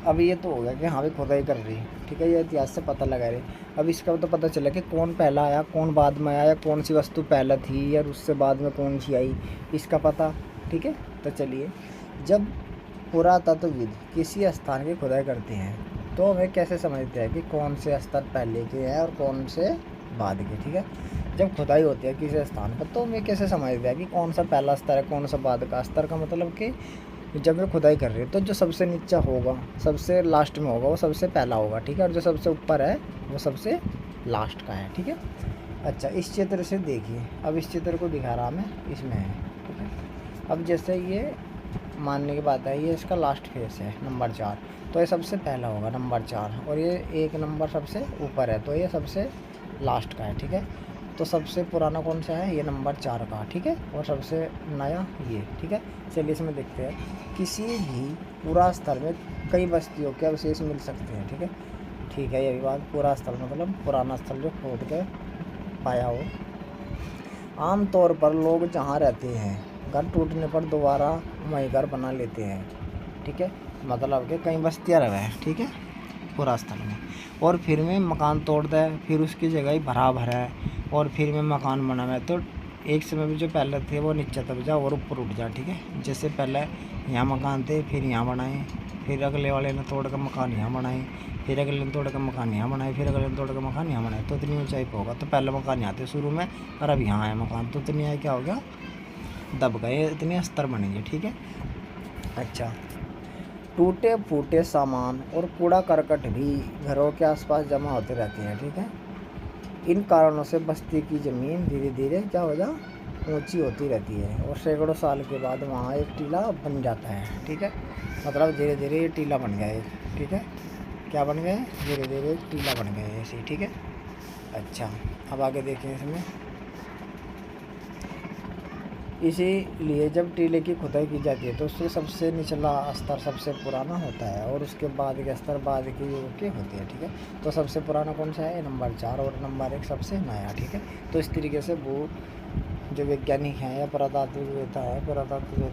अब ये तो हो गया कि हाँ भाई खुदाई कर रही है, ठीक है, ये इतिहास से पता लगा रही। अब इसका तो पता चला कि कौन पहला आया कौन बाद में आया, या कौन सी वस्तु पहले थी या उससे बाद में कौन सी आई, इसका पता, ठीक है। तो चलिए, जब पुरातत्वविद किसी स्थान की खुदाई करते हैं तो हमें कैसे समझते हैं कि कौन से स्तर पहले के हैं और कौन से बाद के, ठीक है। जब खुदाई होती है किसी स्थान पर तो हमें कैसे समझते हैं कि कौन सा पहला स्तर है कौन सा बाद का स्तर, का मतलब कि जब मैं खुदाई कर रही हूँ तो जो सबसे नीचा होगा सबसे लास्ट में होगा वो सबसे पहला होगा, ठीक है, और जो सबसे ऊपर है वो सबसे लास्ट का है, ठीक है। अच्छा, इस चित्र से देखिए, अब इस चित्र को दिखा रहा मैं, इसमें है, ठीक है। अब जैसे ये मानने की बात है, ये इसका लास्ट फेस है नंबर 4, तो ये सबसे पहला होगा नंबर 4, और ये 1 नंबर सबसे ऊपर है तो ये सबसे लास्ट का है, ठीक है। तो सबसे पुराना कौन सा है, ये नंबर 4 का, ठीक है, और सबसे नया ये, ठीक है। चलिए इसमें देखते हैं, किसी भी पूरा स्थल में कई बस्तियों के अवशेष मिल सकते हैं, ठीक है। ठीक है, ये भी बात, पूरा स्थल मतलब पुराना स्थल जो खोद के पाया हो। आमतौर पर लोग जहाँ रहते हैं घर टूटने पर दोबारा वही घर बना लेते हैं, ठीक है, मतलब कि कई बस्तियाँ रह हैं, ठीक है, पूरा स्थल में, और फिर में मकान तोड़ता है, फिर उसकी जगह ही भरा भरा है और फिर में मकान बना हुआ है। तो एक समय में जो पहले थे वो नीचे दब जा और ऊपर उठ जा, ठीक है। जैसे पहले यहाँ मकान थे फिर यहाँ बनाए, फिर अगले वाले ने तोड़ कर मकान यहाँ बनाए, फिर अगले ने तोड़ कर मकान यहाँ बनाए, फिर अगले ने तोड़ कर मकान यहाँ बनाए, तो इतनी ऊंचाई पर होगा। तो पहले मकान यहाँ थे शुरू में और अब यहाँ आया मकान, तो इतनी आए क्या हो गया, दब गए, इतने स्तर बनेंगे, ठीक है। अच्छा, टूटे फूटे सामान और कूड़ा करकट भी घरों के आसपास जमा होते रहते हैं, ठीक है। इन कारणों से बस्ती की ज़मीन धीरे धीरे क्या हो जा ऊंची होती रहती है और सैकड़ों साल के बाद वहाँ एक टीला बन जाता है, ठीक है। मतलब धीरे धीरे ये टीला बन गया है, ठीक है, क्या बन गए, धीरे धीरे टीला बन गए ऐसे, ठीक है। अच्छा, अब आगे देखें इसमें, इसीलिए जब टीले की खुदाई की जाती है तो उससे सबसे निचला स्तर सबसे पुराना होता है और उसके बाद के स्तर बाद के युग के होते हैं, ठीक है। तो सबसे पुराना कौन सा है, नंबर 4, और नंबर 1 सबसे नया, ठीक है। तो इस तरीके से वो जो वैज्ञानिक हैं या पुरातत्ववेत्ता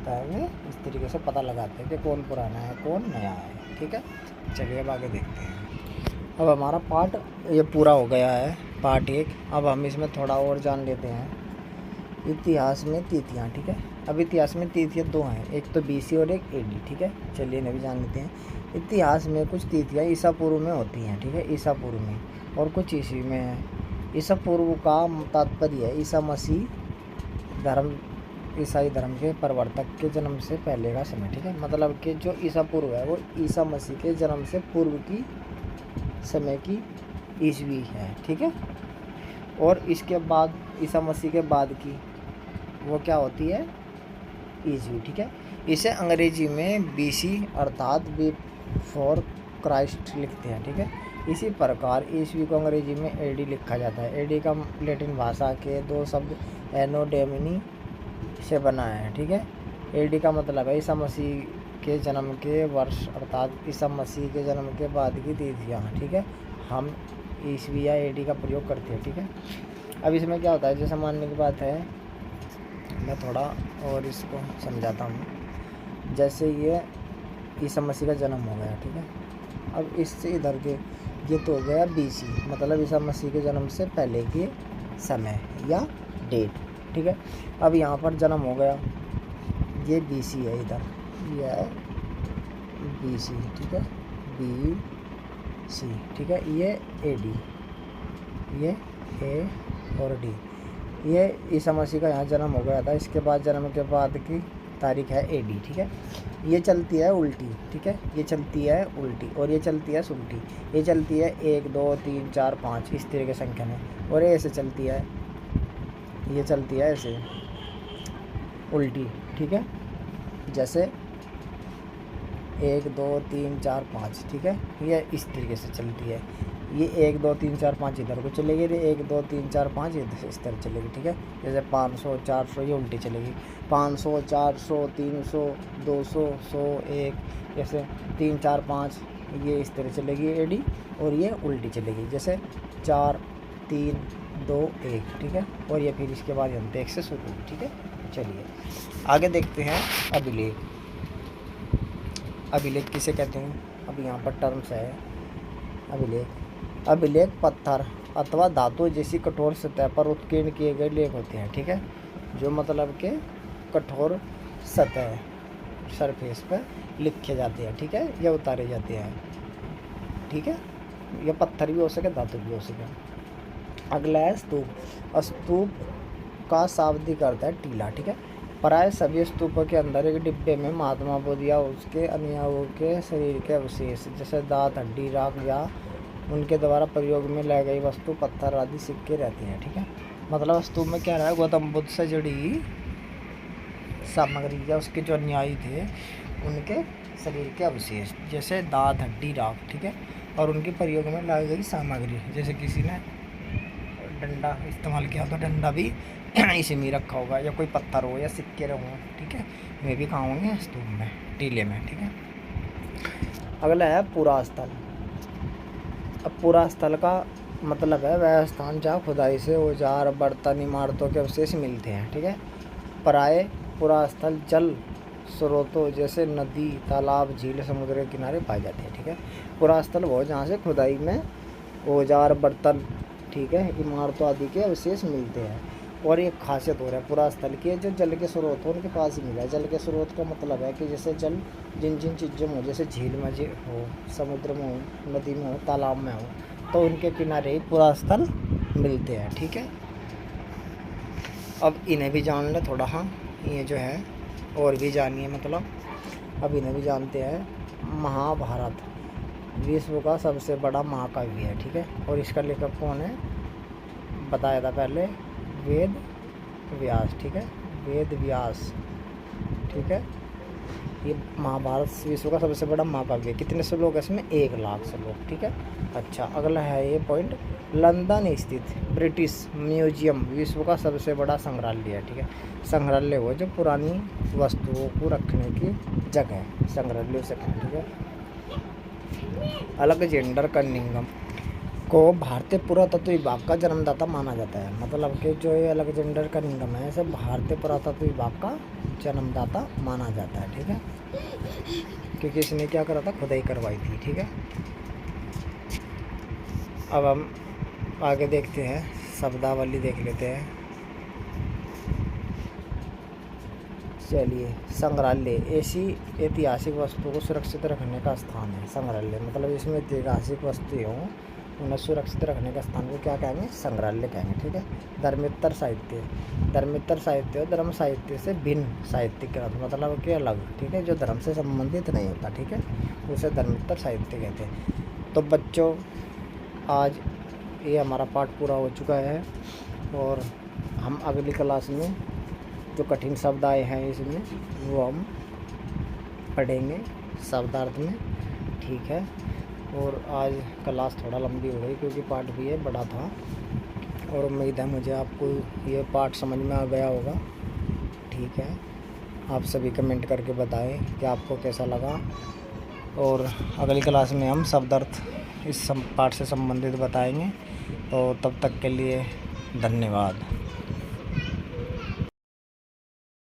है वे इस तरीके से पता लगाते हैं कि कौन पुराना है कौन नया है, ठीक है। चलिए अब आगे देखते हैं। अब हमारा पार्ट ये पूरा हो गया है, पार्ट 1। अब हम इसमें थोड़ा और जान लेते हैं इतिहास में तिथियाँ, ठीक है। अब इतिहास में तिथियाँ 2 हैं, एक तो BC और एक AD, ठीक है। चलिए इन्हें भी जान लेते हैं। इतिहास में कुछ तिथियाँ ईसा पूर्व में होती हैं, ठीक है, ईसा पूर्व में, और कुछ ईस्वी में है। ईसा पूर्व का तात्पर्य है ईसा मसीह धर्म, ईसाई धर्म के प्रवर्तक के जन्म से पहले का समय, ठीक है। मतलब कि जो ईसा पूर्व है वो ईसा मसीह के जन्म से पूर्व की समय की ईस्वी है, ठीक है। और इसके बाद ईसा मसीह के बाद की वो क्या होती है, ईस्वी, ठीक है। इसे अंग्रेजी में BC अर्थात बिफोर क्राइस्ट लिखते हैं, ठीक है। इसी प्रकार ईस्वी को अंग्रेजी में AD लिखा जाता है। AD का लैटिन भाषा के 2 शब्द एनो डोमिनी से बना है, ठीक है। AD का मतलब है ईसा मसीह के जन्म के वर्ष अर्थात ईसा मसीह के जन्म के बाद की तिथियाँ, ठीक है। हम ईस्वी या AD का प्रयोग करते हैं, ठीक है। अब इसमें क्या होता है, जैसे मानने की बात है, मैं थोड़ा और इसको समझाता हूँ। जैसे ये ईसा मसीह का जन्म हो गया, ठीक है। अब इससे इधर के ये तो हो गया BC, मतलब ईसा मसीह के जन्म से पहले के समय या डेट, ठीक है। अब यहाँ पर जन्म हो गया, ये BC है, इधर ये है BC, ठीक है, BC, ठीक है। ये AD, ये A और D, ये ईसा मसीह का यहाँ जन्म हो गया था। इसके बाद जन्म के बाद की तारीख है AD, ठीक है। ये चलती है उल्टी, ठीक है, ये चलती है उल्टी और ये चलती है सुल्टी। ये चलती है 1 2 3 4 5 इस तरह के संख्या में, और ये ऐसे चलती है, ये चलती है ऐसे उल्टी, ठीक है। जैसे 1 2 3 4 5, ठीक है, ये इस तरीके से चलती है। ये 1 2 3 4 5 इधर को चलेगी, ये 1 2 3 4 5 इधर इस तरह चलेगी, ठीक है। जैसे 500 400 ये उल्टी चलेगी, 500 400 300 200 100 1, जैसे 3 4 5 ये इस तरह चलेगी AD, और ये उल्टी चलेगी जैसे 4 3 2 1, ठीक है। और ये फिर इसके बाद अंत 1 से शुरू होगी, ठीक है। चलिए आगे देखते हैं अभिलेख। अभिलेख किसे कहते हैं? अब यहाँ पर टर्म्स है अभिलेख। अभिलेख पत्थर अथवा धातु जैसी कठोर सतह पर उत्कीर्ण किए गए लेख होते हैं। ठीक है, जो मतलब के कठोर सतह सरफेस पर लिखे जाते हैं। ठीक है, या उतारे जाते हैं। ठीक है, यह पत्थर भी हो सके, धातु भी हो सके। अगला है स्तूप। स्तूप का शाब्दिक अर्थ है टीला। ठीक है, प्राय सभी स्तूपों के अंदर एक डिब्बे में महात्मा बुद्ध या उसके अनुयायियों के शरीर के अवशेष जैसे दांत, हड्डी, राख या उनके द्वारा प्रयोग में लाई गई वस्तु, पत्थर आदि सिक्के रहते हैं। ठीक है, मतलब स्तूप में क्या रहा है? गौतम बुद्ध से जुड़ी सामग्री या उसके जो अनुयायी थे उनके शरीर के अवशेष जैसे दांत, हड्डी, राख। ठीक है, और उनके प्रयोग में लाई गई सामग्री, जैसे किसी ने डंडा इस्तेमाल किया तो डंडा भी इसी में रखा होगा, या कोई पत्थर हो या सिक्के हो। ठीक है, वे भी कहाँ होंगे? स्तूप में, टीले में। ठीक है, अगला है पूरा स्थल। अब पूरा स्थल का मतलब है वह स्थान जहाँ खुदाई से औजार, बर्तन, इमारतों के अवशेष मिलते हैं। ठीक है, प्राय पूरा स्थल जल स्रोतों जैसे नदी, तालाब, झील, समुद्र के किनारे पाए जाते हैं। ठीक है, पूरा स्थल वो जहाँ से खुदाई में औजार, बर्तन, ठीक है, इमारतों आदि के अवशेष मिलते हैं। और एक खासियत हो रहा है पूरा स्थल की, जो जल के स्रोत हो उनके पास ही मिला है। जल के स्रोत का मतलब है कि जैसे जल जिन जिन चीज़ों में हो, जैसे झील में हो, समुद्र में हो, नदी में हो, तालाब में हो, तो उनके किनारे ही पूरा स्थल मिलते हैं। ठीक है, अब इन्हें भी जान ले थोड़ा। हाँ, ये जो है और भी जानिए, मतलब अब इन्हें भी जानते हैं। महाभारत विश्व का सबसे बड़ा महाकाव्य है। ठीक है, और इसका लेखक कौन है? बताया था पहले, वेद व्यास। ठीक है, वेद व्यास। ठीक है, ये महाभारत विश्व का सबसे बड़ा महाकाव्य। कितने श्लोक है इसमें? 1,00,000 श्लोक। ठीक है, अच्छा अगला है ये पॉइंट, लंदन स्थित ब्रिटिश म्यूजियम विश्व का सबसे बड़ा संग्रहालय है। ठीक है, संग्रहालय हो जो पुरानी वस्तुओं को रखने की जगह, संग्रहालय से कहें। ठीक है, अलेक्जेंडर कनिंघम को भारतीय पुरातत्व विभाग का जन्मदाता माना जाता है। मतलब कि जो ये अलेक्जेंडर कनिंघम है, इसे भारतीय पुरातत्व विभाग का जन्मदाता माना जाता है। ठीक है, क्योंकि इसने क्या करा था? खुदाई करवाई थी। ठीक है, अब हम आगे देखते हैं, शब्दावली देख लेते हैं। चलिए, संग्रहालय ऐसी ऐतिहासिक वस्तुओं को सुरक्षित रखने का स्थान है। संग्रहालय मतलब इसमें ऐतिहासिक वस्तुएं हों उन्हें सुरक्षित रखने का स्थान को क्या कहेंगे? संग्रहालय कहेंगे। ठीक है, धर्मेतर साहित्य। धर्मेतर साहित्य और धर्म साहित्य से भिन्न साहित्य ग्रंथ, मतलब कि अलग। ठीक है, जो धर्म से संबंधित नहीं होता। ठीक है, उसे धर्मेतर साहित्य कहते हैं। तो बच्चों, आज ये हमारा पाठ पूरा हो चुका है और हम अगली क्लास में जो कठिन शब्द आए हैं इसमें वो हम पढ़ेंगे शब्दार्थ में। ठीक है, और आज क्लास थोड़ा लंबी हो गई क्योंकि पाठ भी ये बड़ा था, और उम्मीद है मुझे आपको ये पाठ समझ में आ गया होगा। ठीक है, आप सभी कमेंट करके बताएं कि आपको कैसा लगा, और अगली क्लास में हम शब्दार्थ इस पाठ से संबंधित बताएंगे। तो तब तक के लिए धन्यवाद।